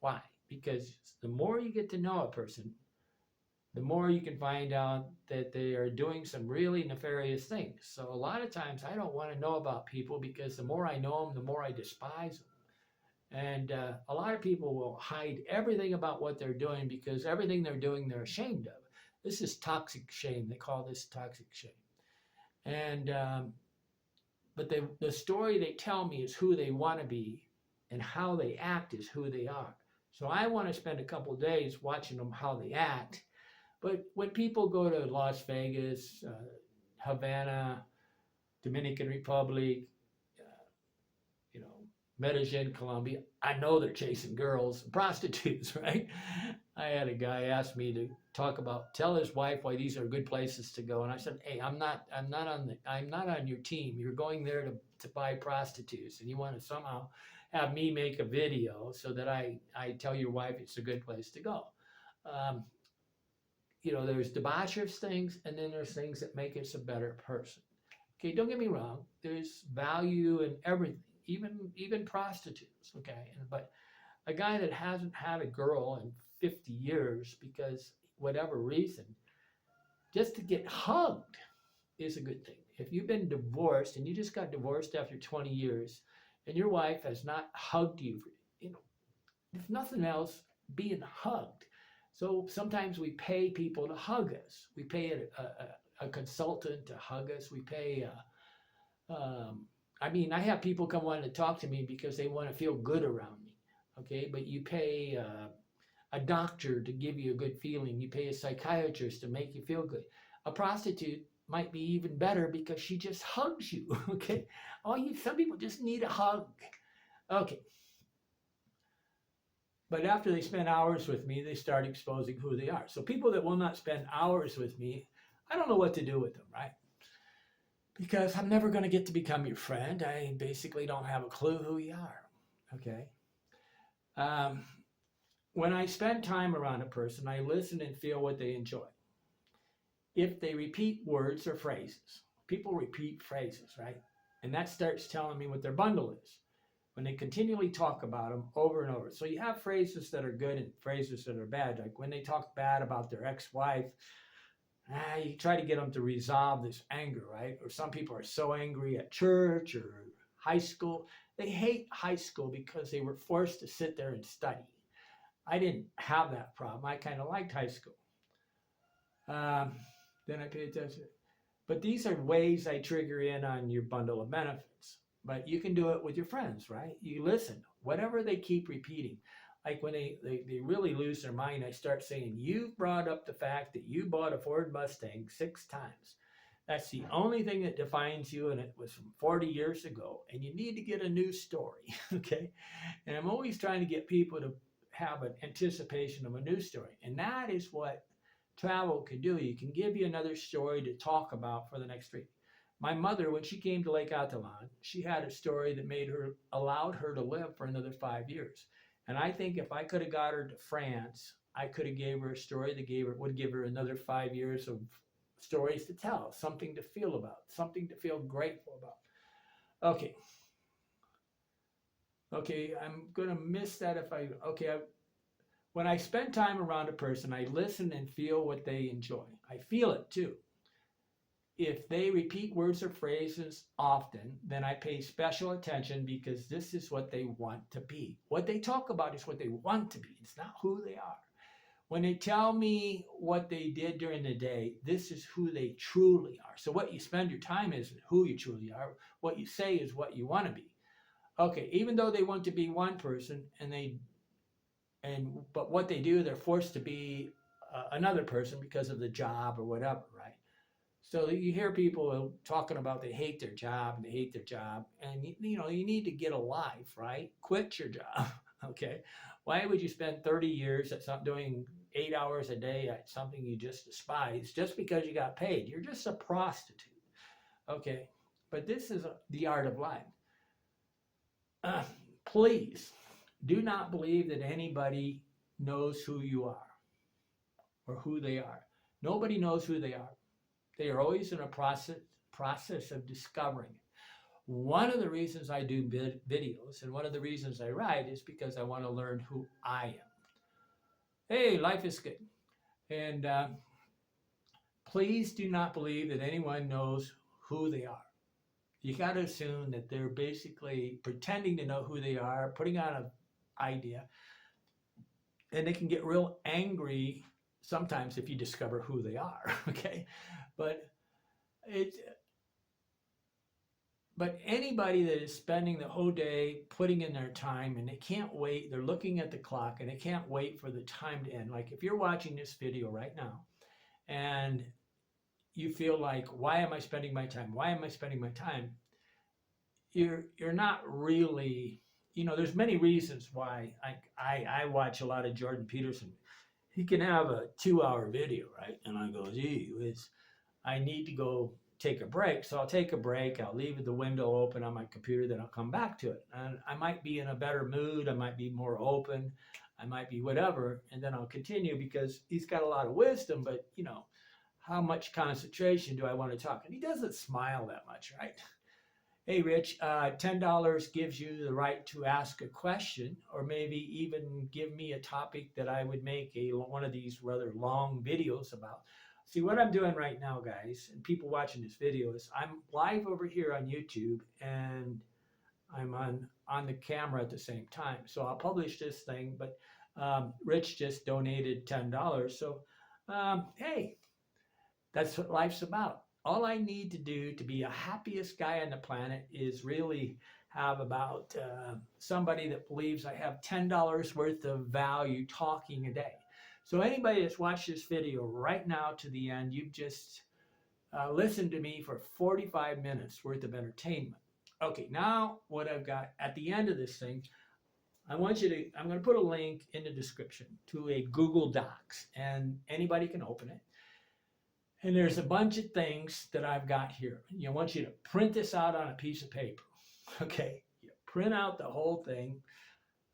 S1: Why? Because the more you get to know a person, the more you can find out that they are doing some really nefarious things. So a lot of times I don't want to know about people because the more I know them, the more I despise them. And a lot of people will hide everything about what they're doing because everything they're doing they're ashamed of. This is toxic shame. They call this toxic shame. And but the story they tell me is who they want to be, and how they act is who they are. So I want to spend a couple of days watching them how they act. But when people go to Las Vegas, Havana, Dominican Republic, you know, Medellin, Colombia, I know they're chasing girls, prostitutes, right? I had a guy ask me to tell his wife why these are good places to go, and I said, "Hey, I'm not on your team. You're going there to buy prostitutes, and you want to somehow have me make a video so that I tell your wife it's a good place to go." Um, there's debaucherous things, and then there's things that make us a better person. Okay, don't get me wrong. There's value in everything, even prostitutes. Okay, but a guy that hasn't had a girl in 50 years because whatever reason, just to get hugged is a good thing. If you've been divorced and you just got divorced after 20 years, and your wife has not hugged you, if nothing else, being hugged. So sometimes we pay people to hug us. We pay a consultant to hug us. We pay. I have people come wanting to talk to me because they want to feel good around me. Okay, but you pay a doctor to give you a good feeling. You pay a psychiatrist to make you feel good. A prostitute might be even better because she just hugs you. Okay, some people just need a hug. Okay. But after they spend hours with me, they start exposing who they are. So people that will not spend hours with me, I don't know what to do with them, right? Because I'm never going to get to become your friend. I basically don't have a clue who you are, okay? When I spend time around a person, I listen and feel what they enjoy. If they repeat words or phrases, people repeat phrases, right? And that starts telling me what their bundle is. When they continually talk about them over and over. So you have phrases that are good and phrases that are bad. Like when they talk bad about their ex-wife, you try to get them to resolve this anger, right? Or some people are so angry at church or high school. They hate high school because they were forced to sit there and study. I didn't have that problem. I kind of liked high school. Then I paid attention. But these are ways I trigger in on your bundle of benefits. But you can do it with your friends, right? You listen, whatever they keep repeating. Like when they really lose their mind, I start saying, you brought up the fact that you bought a Ford Mustang 6 times. That's the only thing that defines you, and it was from 40 years ago. And you need to get a new story, okay? And I'm always trying to get people to have an anticipation of a new story. And that is what travel can do. You can give you another story to talk about for the next week. My mother, when she came to Lake Atalan, she had a story that allowed her to live for another 5 years. And I think if I could have got her to France, I could have gave her a story that would give her another 5 years of stories to tell, something to feel about, something to feel grateful about. Okay, I'm going to miss that when I spend time around a person, I listen and feel what they enjoy. I feel it too. If they repeat words or phrases often, then I pay special attention because this is what they want to be. What they talk about is what they want to be. It's not who they are. When they tell me what they did during the day, this is who they truly are. So what you spend your time is who you truly are. What you say is what you want to be. Okay, even though they want to be one person but what they do, they're forced to be another person because of the job or whatever, right? So you hear people talking about they hate their job, and you need to get a life, right? Quit your job, okay? Why would you spend 30 years doing 8 hours a day at something you just despise just because you got paid? You're just a prostitute, okay? But this is the art of life. Please do not believe that anybody knows who you are or who they are. Nobody knows who they are. They are always in a process of discovering it. One of the reasons I do videos and one of the reasons I write is because I want to learn who I am. Hey, life is good. And please do not believe that anyone knows who they are. You got to assume that they're basically pretending to know who they are, putting on an idea, and they can get real angry sometimes if you discover who they are. Okay, but but anybody that is spending the whole day putting in their time and they can't wait, they're looking at the clock and they can't wait for the time to end. Like if you're watching this video right now and you feel like, why am I spending my time? Why am I spending my time? You're not really, there's many reasons why I watch a lot of Jordan Peterson. He can have a 2-hour video, right? And I go, gee, I need to go take a break. So I'll take a break. I'll leave the window open on my computer, then I'll come back to it. And I might be in a better mood. I might be more open. I might be whatever. And then I'll continue because he's got a lot of wisdom, but how much concentration do I want to talk? And he doesn't smile that much, right? Hey, Rich, $10 gives you the right to ask a question or maybe even give me a topic that I would make one of these rather long videos about. See, what I'm doing right now, guys, and people watching this video is I'm live over here on YouTube and I'm on the camera at the same time. So I'll publish this thing, but Rich just donated $10. So, hey, that's what life's about. All I need to do to be a happiest guy on the planet is really have about somebody that believes I have $10 worth of value talking a day. So anybody that's watched this video right now to the end, you've just listened to me for 45 minutes worth of entertainment. Okay, now what I've got at the end of this thing, I'm going to put a link in the description to a Google Docs and anybody can open it. And there's a bunch of things that I've got here. I want you to print this out on a piece of paper. Okay, you print out the whole thing.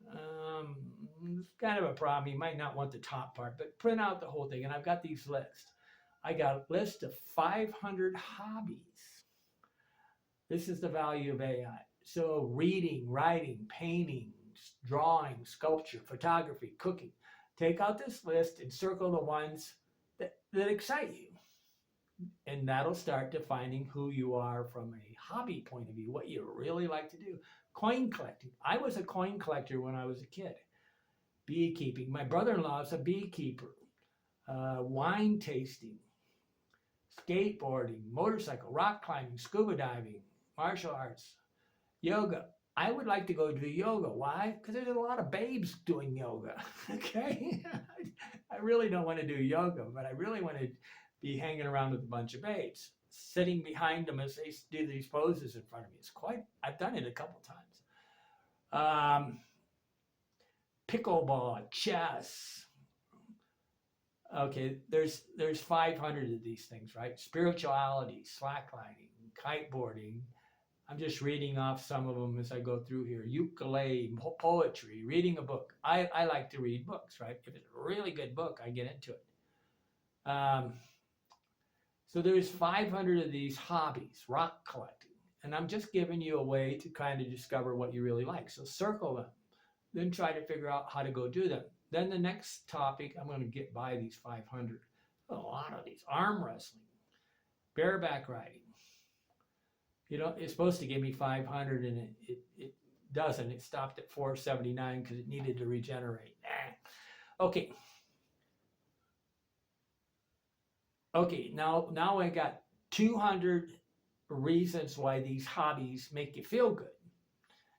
S1: It's kind of a problem. You might not want the top part, but print out the whole thing. And I've got these lists. I got a list of 500 hobbies. This is the value of AI. So reading, writing, painting, drawing, sculpture, photography, cooking. Take out this list and circle the ones that excite you. And that'll start defining who you are from a hobby point of view, what you really like to do. Coin collecting. I was a coin collector when I was a kid. Beekeeping. My brother-in-law is a beekeeper. Wine tasting. Skateboarding. Motorcycle. Rock climbing. Scuba diving. Martial arts. Yoga. I would like to go do yoga. Why? Because there's a lot of babes doing yoga. Okay? I really don't want to do yoga, but I really want to be hanging around with a bunch of babes, sitting behind them as they do these poses in front of me. I've done it a couple times. Pickleball, chess. Okay, there's 500 of these things, right? Spirituality, slacklining, kiteboarding. I'm just reading off some of them as I go through here. Ukulele, poetry, reading a book. I like to read books, right? If it's a really good book, I get into it. So there's 500 of these hobbies, rock collecting. And I'm just giving you a way to kind of discover what you really like. So circle them, then try to figure out how to go do them. Then the next topic, I'm going to get by these 500. A lot of these. Arm wrestling, bareback riding. It's supposed to give me 500 and it doesn't. It stopped at 479 because it needed to regenerate. Okay. Okay, now I got 200 reasons why these hobbies make you feel good.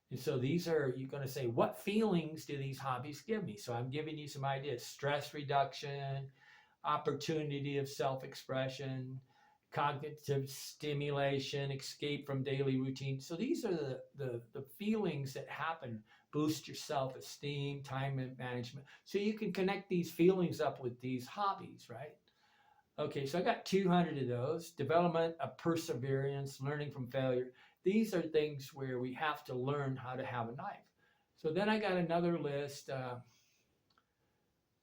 S1: And so you're going to say, what feelings do these hobbies give me? So I'm giving you some ideas. Stress reduction, opportunity of self-expression, cognitive stimulation, escape from daily routine. So these are the feelings that happen. Boost your self-esteem, time management. So you can connect these feelings up with these hobbies, right? Okay, so I got 200 of those. Development of perseverance, learning from failure. These are things where we have to learn how to have a life. So then I got another list.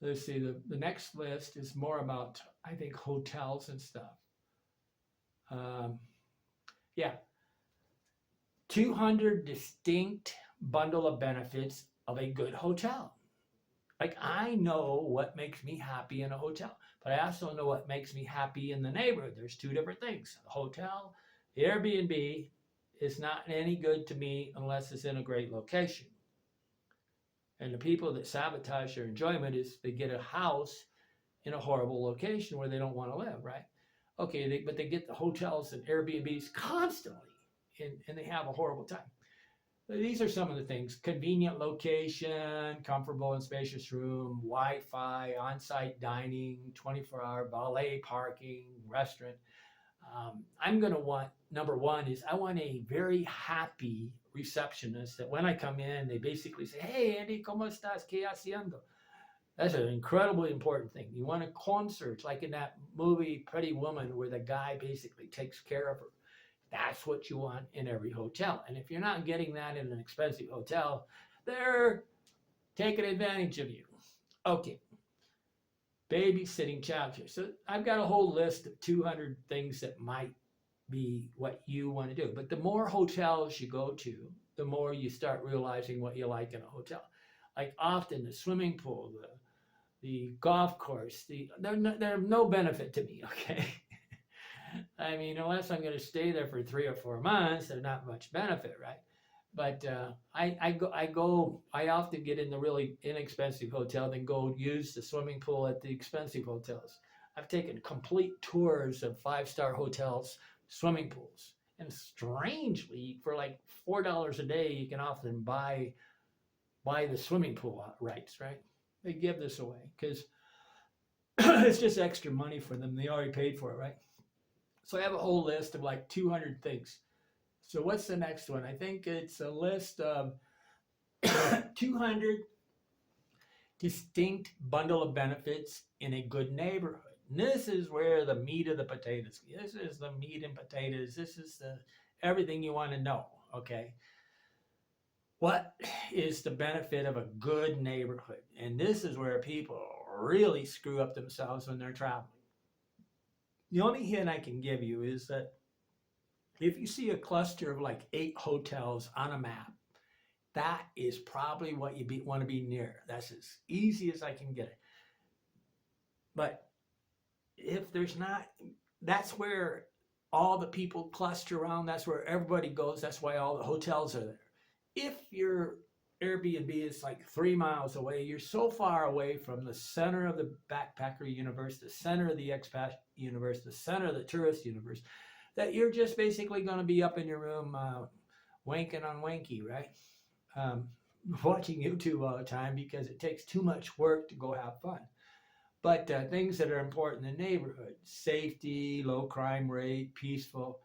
S1: Let's see, the next list is more about, I think, hotels and stuff. Um, yeah, 200 distinct bundle of benefits of a good hotel. Like, I know what makes me happy in a hotel, but I also know what makes me happy in the neighborhood. There's two different things. The hotel, the Airbnb is not any good to me unless it's in a great location. And the people that sabotage their enjoyment is they get a house in a horrible location where they don't want to live, right? Okay, but they get the hotels and Airbnbs constantly, and they have a horrible time. These are some of the things: convenient location, comfortable and spacious room, Wi-Fi, on-site dining, 24-hour valet parking, restaurant. I'm going to want, number one is I want a very happy receptionist that when I come in, they basically say, "Hey, Andy, ¿cómo estás? ¿Qué haciendo?" That's an incredibly important thing. You want a concierge, like in that movie Pretty Woman, where the guy basically takes care of her. That's what you want in every hotel. And if you're not getting that in an expensive hotel, they're taking advantage of you. Okay, babysitting, childcare. So I've got a whole list of 200 things that might be what you want to do. But the more hotels you go to, the more you start realizing what you like in a hotel. Like often the swimming pool, the golf course, they're no benefit to me, okay? I mean, unless I'm going to stay there for 3 or 4 months, there's not much benefit, right? But I often get in the really inexpensive hotel, then go use the swimming pool at the expensive hotels. I've taken complete tours of 5-star hotels, swimming pools, and strangely, for like $4 a day, you can often buy the swimming pool rights, right? They give this away because it's just extra money for them. They already paid for it, right? So I have a whole list of like 200 things. So what's the next one? I think it's a list of 200 distinct bundle of benefits in a good neighborhood. And this is where the meat of the potatoes. This is the meat and potatoes. This is the everything you want to know, okay? What is the benefit of a good neighborhood? And this is where people really screw up themselves when they're traveling. The only hint I can give you is that if you see a cluster of like 8 hotels on a map, that is probably what you want to be near. That's as easy as I can get it. But if there's not, that's where all the people cluster around. That's where everybody goes. That's why all the hotels are there. If your Airbnb is like 3 miles away, you're so far away from the center of the backpacker universe, the center of the expat universe, the center of the tourist universe, that you're just basically going to be up in your room wanking on wanky, right? Watching YouTube all the time because it takes too much work to go have fun. But things that are important in the neighborhood: safety, low crime rate, peaceful,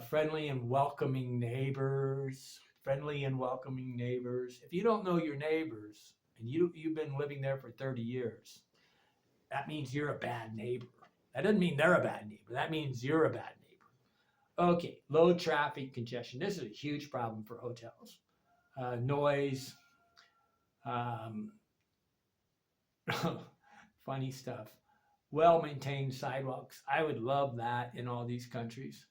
S1: friendly and welcoming neighbors. Friendly and welcoming neighbors. If you don't know your neighbors and you've been living there for 30 years, that means you're a bad neighbor. That doesn't mean they're a bad neighbor. That means you're a bad neighbor. Okay, low traffic congestion. This is a huge problem for hotels. Noise, funny stuff. Well-maintained sidewalks. I would love that in all these countries.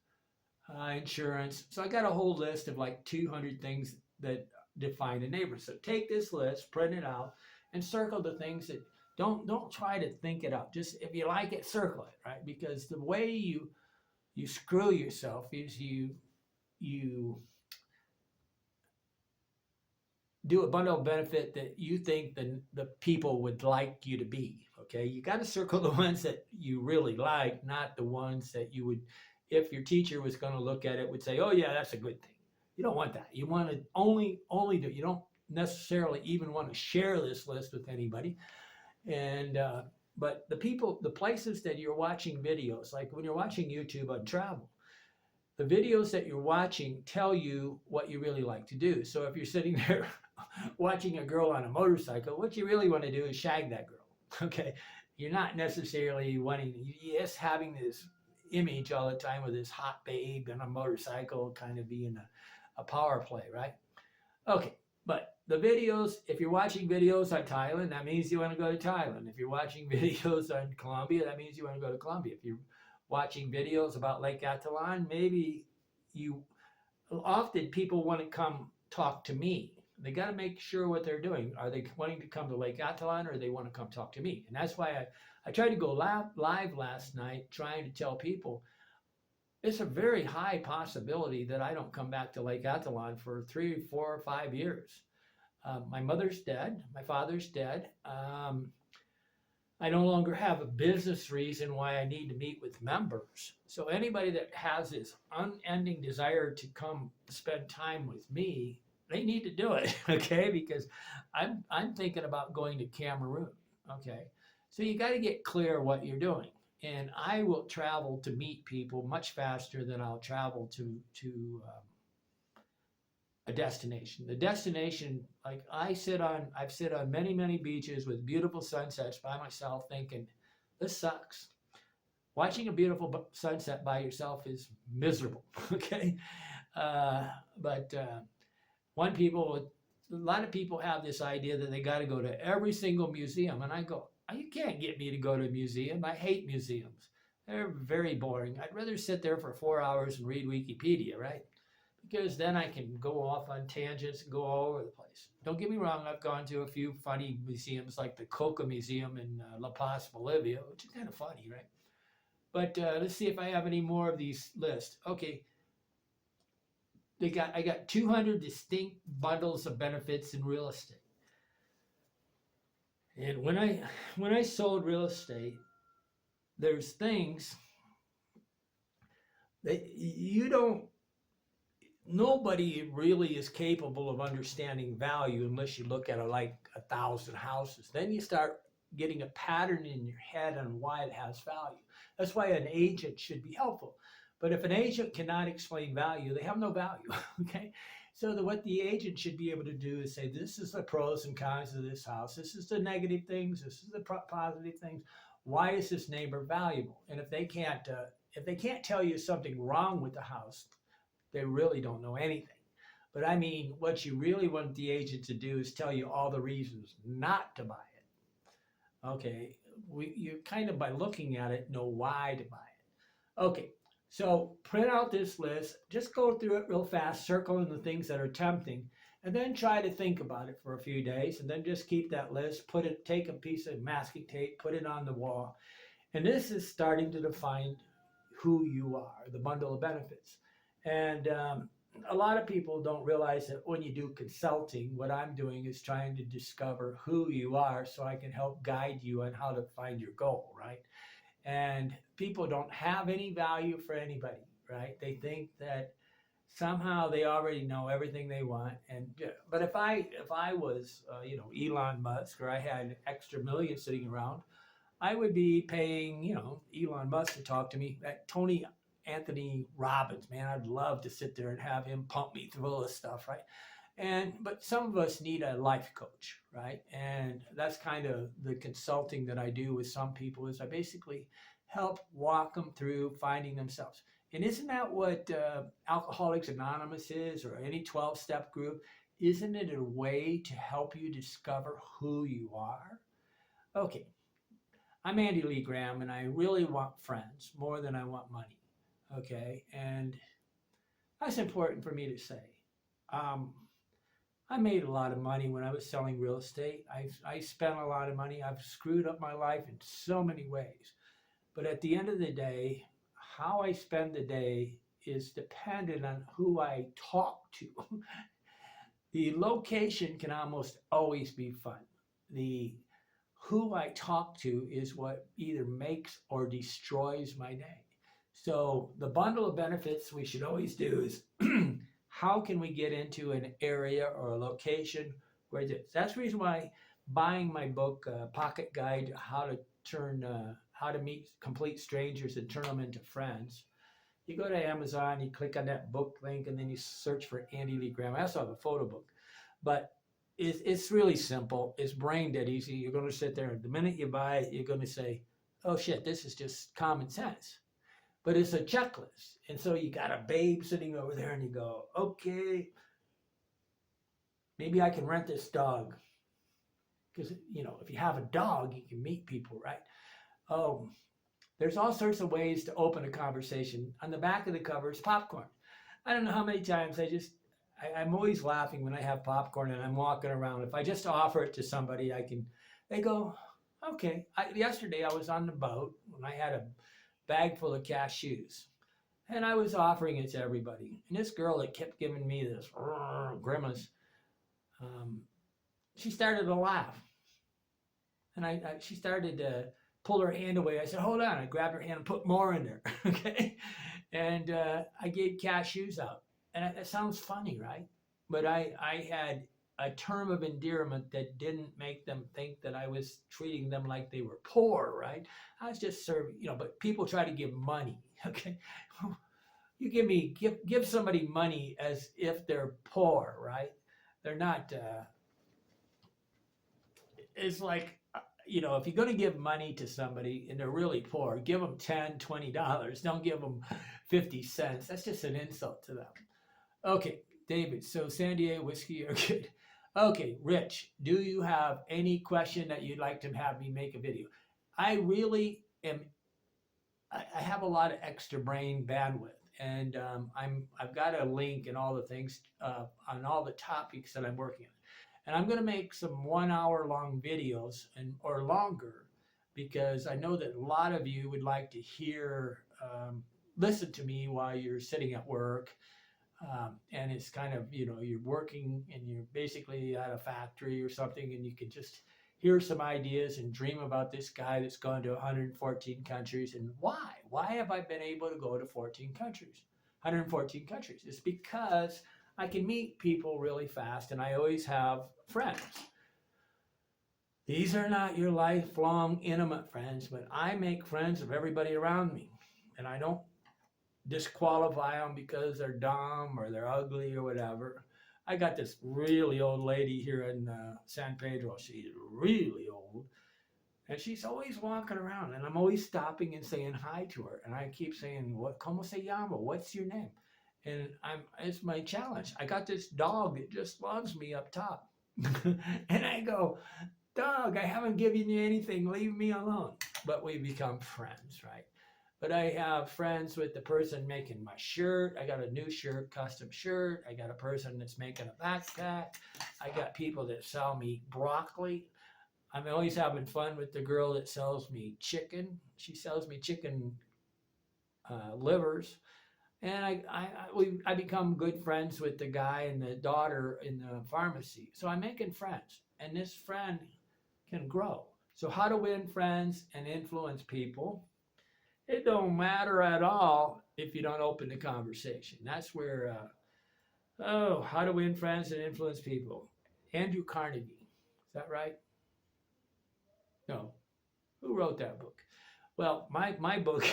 S1: Insurance. So I got a whole list of like 200 things that define a neighbor. So take this list, print it out, and circle the things that don't try to think it up. Just if you like it, circle it, right? Because the way you screw yourself is you do a bundle of benefit that you think the people would like you to be. Okay, you got to circle the ones that you really like, not the ones that you would, if your teacher was going to look at it, would say, "Oh yeah, that's a good thing." You don't want that. You want to only do. You don't necessarily even want to share this list with anybody. And but the places that you're watching videos, like when you're watching YouTube on travel, the videos that you're watching tell you what you really like to do. So if you're sitting there watching a girl on a motorcycle, what you really want to do is shag that girl. Okay, you're not necessarily wanting, yes, having this image all the time with this hot babe on a motorcycle kind of being a power play, right? Okay, but the videos, if you're watching videos on Thailand, that means you want to go to Thailand. If you're watching videos on Colombia, that means you want to go to Colombia. If you're watching videos about Lake Atitlan, maybe you, often people want to come talk to me. They got to make sure what they're doing. Are they wanting to come to Lake Atitlan, or they want to come talk to me? And that's why I tried to go live last night, trying to tell people it's a very high possibility that I don't come back to Lake Atitlan for 3, 4, or 5 years. My mother's dead. My father's dead. I no longer have a business reason why I need to meet with members. So anybody that has this unending desire to come spend time with me, they need to do it, okay? Because I'm thinking about going to Cameroon, okay? So you got to get clear what you're doing. And I will travel to meet people much faster than I'll travel to a destination. The destination, like I've sit on many, many beaches with beautiful sunsets by myself thinking, this sucks. Watching a beautiful sunset by yourself is miserable, okay? A lot of people have this idea that they got to go to every single museum. And I go, you can't get me to go to a museum. I hate museums. They're very boring. I'd rather sit there for 4 hours and read Wikipedia, right? Because then I can go off on tangents and go all over the place. Don't get me wrong, I've gone to a few funny museums like the Coca Museum in La Paz, Bolivia, which is kind of funny, right? But let's see if I have any more of these lists. Okay, I got 200 distinct bundles of benefits in real estate. And when I sold real estate, there's things that nobody really is capable of understanding value unless you look at it like 1,000 houses. Then you start getting a pattern in your head on why it has value. That's why an agent should be helpful. But if an agent cannot explain value, they have no value, okay? So what the agent should be able to do is say, this is the pros and cons of this house. This is the negative things. This is the positive things. Why is this neighbor valuable? And if they can't tell you something wrong with the house, they really don't know anything. But I mean, what you really want the agent to do is tell you all the reasons not to buy it. Okay, you kind of, by looking at it, know why to buy it. Okay, so print out this list, just go through it real fast, circling the things that are tempting, and then try to think about it for a few days, and then just keep that list, take a piece of masking tape, put it on the wall. And this is starting to define who you are, the bundle of benefits. And a lot of people don't realize that when you do consulting, what I'm doing is trying to discover who you are so I can help guide you on how to find your goal, right? And people don't have any value for anybody, right? They think that somehow they already know everything they want. But if I was, Elon Musk, or I had extra millions sitting around, I would be paying, Elon Musk to talk to me. That Tony Anthony Robbins, man, I'd love to sit there and have him pump me through all this stuff, right? But some of us need a life coach, right? And that's kind of the consulting that I do with some people, is I basically help walk them through finding themselves. And isn't that what Alcoholics Anonymous is, or any 12-step group? Isn't it a way to help you discover who you are? Okay, I'm Andy Lee Graham, and I really want friends more than I want money. Okay, and that's important for me to say. I made a lot of money when I was selling real estate. I spent a lot of money. I've screwed up my life in so many ways. But at the end of the day, how I spend the day is dependent on who I talk to. The location can almost always be fun. The who I talk to is what either makes or destroys my day. So the bundle of benefits we should always do is how can we get into an area or a location where that's the reason why buying my book, Pocket Guide, how to meet complete strangers and turn them into friends. You go to Amazon, you click on that book link, and then you search for Andy Lee Graham. I also have a photo book, but it's really simple. It's brain dead easy. You're going to sit there, and the minute you buy it, you're going to say, oh shit, this is just common sense. But it's a checklist. And so you got a babe sitting over there, and you go, okay, Maybe I can rent this dog. Because, if you have a dog, you can meet people, right? Oh, there's all sorts of ways to open a conversation. On the back of the cover is popcorn. I don't know how many times I'm always laughing when I have popcorn and I'm walking around. If I just offer it to somebody, they go, okay. Yesterday I was on the boat and I had a bag full of cashews and I was offering it to everybody. And this girl that kept giving me this grimace, she started to laugh. And she started to pull her hand away. I said, hold on. I grabbed her hand and put more in there. Okay. And I gave cashews out. And it sounds funny, right? But I had a term of endearment that didn't make them think that I was treating them like they were poor, right? I was just serving, but people try to give money. Okay. You give somebody money as if they're poor, right? They're not, it's like, if you're going to give money to somebody and they're really poor, give them $10, $20. Don't give them 50 cents. That's just an insult to them. Okay, David, so San Diego whiskey are good. Okay, Rich, do you have any question that you'd like to have me make a video? I really am, I have a lot of extra brain bandwidth, and I've got a link and all the things on all the topics that I'm working on. And I'm going to make some 1 hour long videos or longer, because I know that a lot of you would like to listen to me while you're sitting at work. And it's kind of, you're working and you're basically at a factory or something, and you can just hear some ideas and dream about this guy that's gone to 114 countries. And why? Why have I been able to go to 114 countries? It's because I can meet people really fast, and I always have friends. These are not your lifelong intimate friends, but I make friends of everybody around me, and I don't disqualify them because they're dumb or they're ugly or whatever. I got this really old lady here in San Pedro. She's really old, and she's always walking around, and I'm always stopping and saying hi to her, and I keep saying, "What? ¿Cómo se llama? What's your name?" And it's my challenge. I got this dog that just loves me up top. And I go, dog, I haven't given you anything. Leave me alone. But we become friends, right? But I have friends with the person making my shirt. I got a new shirt, custom shirt. I got a person that's making a backpack. I got people that sell me broccoli. I'm always having fun with the girl that sells me chicken. She sells me chicken livers. And I become good friends with the guy and the daughter in the pharmacy. So I'm making friends, and this friend can grow. So how to win friends and influence people? It don't matter at all if you don't open the conversation. That's where, how to win friends and influence people. Andrew Carnegie, is that right? No. Who wrote that book? Well, my book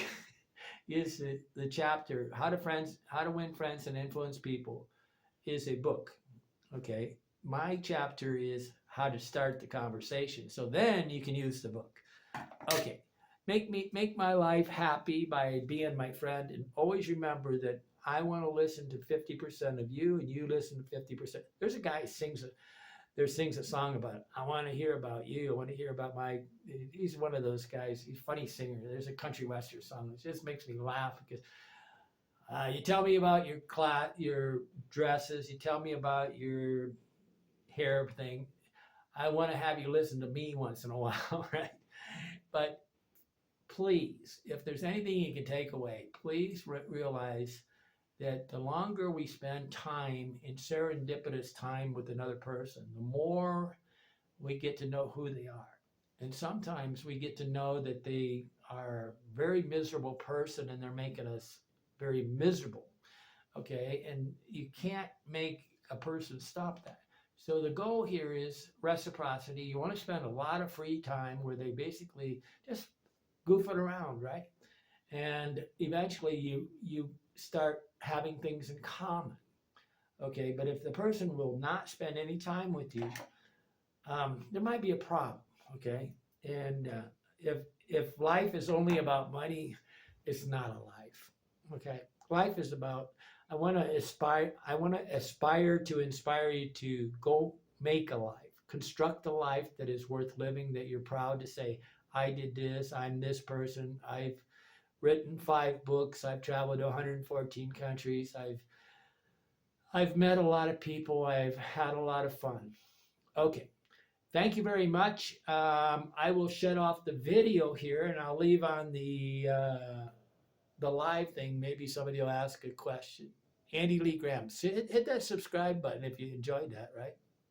S1: is the chapter, How to Win Friends and Influence People, is a book, okay? My chapter is How to Start the Conversation. So then you can use the book. Okay, make my life happy by being my friend, and always remember that I want to listen to 50% of you, and you listen to 50%. There's a guy who sings a song about, I want to hear about you. I want to hear about he's one of those guys. He's a funny singer. There's a country western song that just makes me laugh because you tell me about your dresses. You tell me about your hair thing. I want to have you listen to me once in a while, right? But please, if there's anything you can take away, please realize that the longer we spend time in serendipitous time with another person, the more we get to know who they are. And sometimes we get to know that they are a very miserable person and they're making us very miserable, okay? And you can't make a person stop that. So the goal here is reciprocity. You want to spend a lot of free time where they basically just goofing around, right? And eventually you start having things in common, okay? But if the person will not spend any time with you, there might be a problem, okay? And if life is only about money, it's not a life, okay? Life is about I want to aspire to inspire you to go make a life, construct a life that is worth living, that you're proud to say, I did this, I'm this person, I've written 5 books, I've traveled to 114 countries, I've met a lot of people, I've had a lot of fun. Okay. Thank you very much. I will shut off the video here, and I'll leave on the live thing. Maybe somebody will ask a question. Andy Lee Graham. Hit that subscribe button if you enjoyed that, right?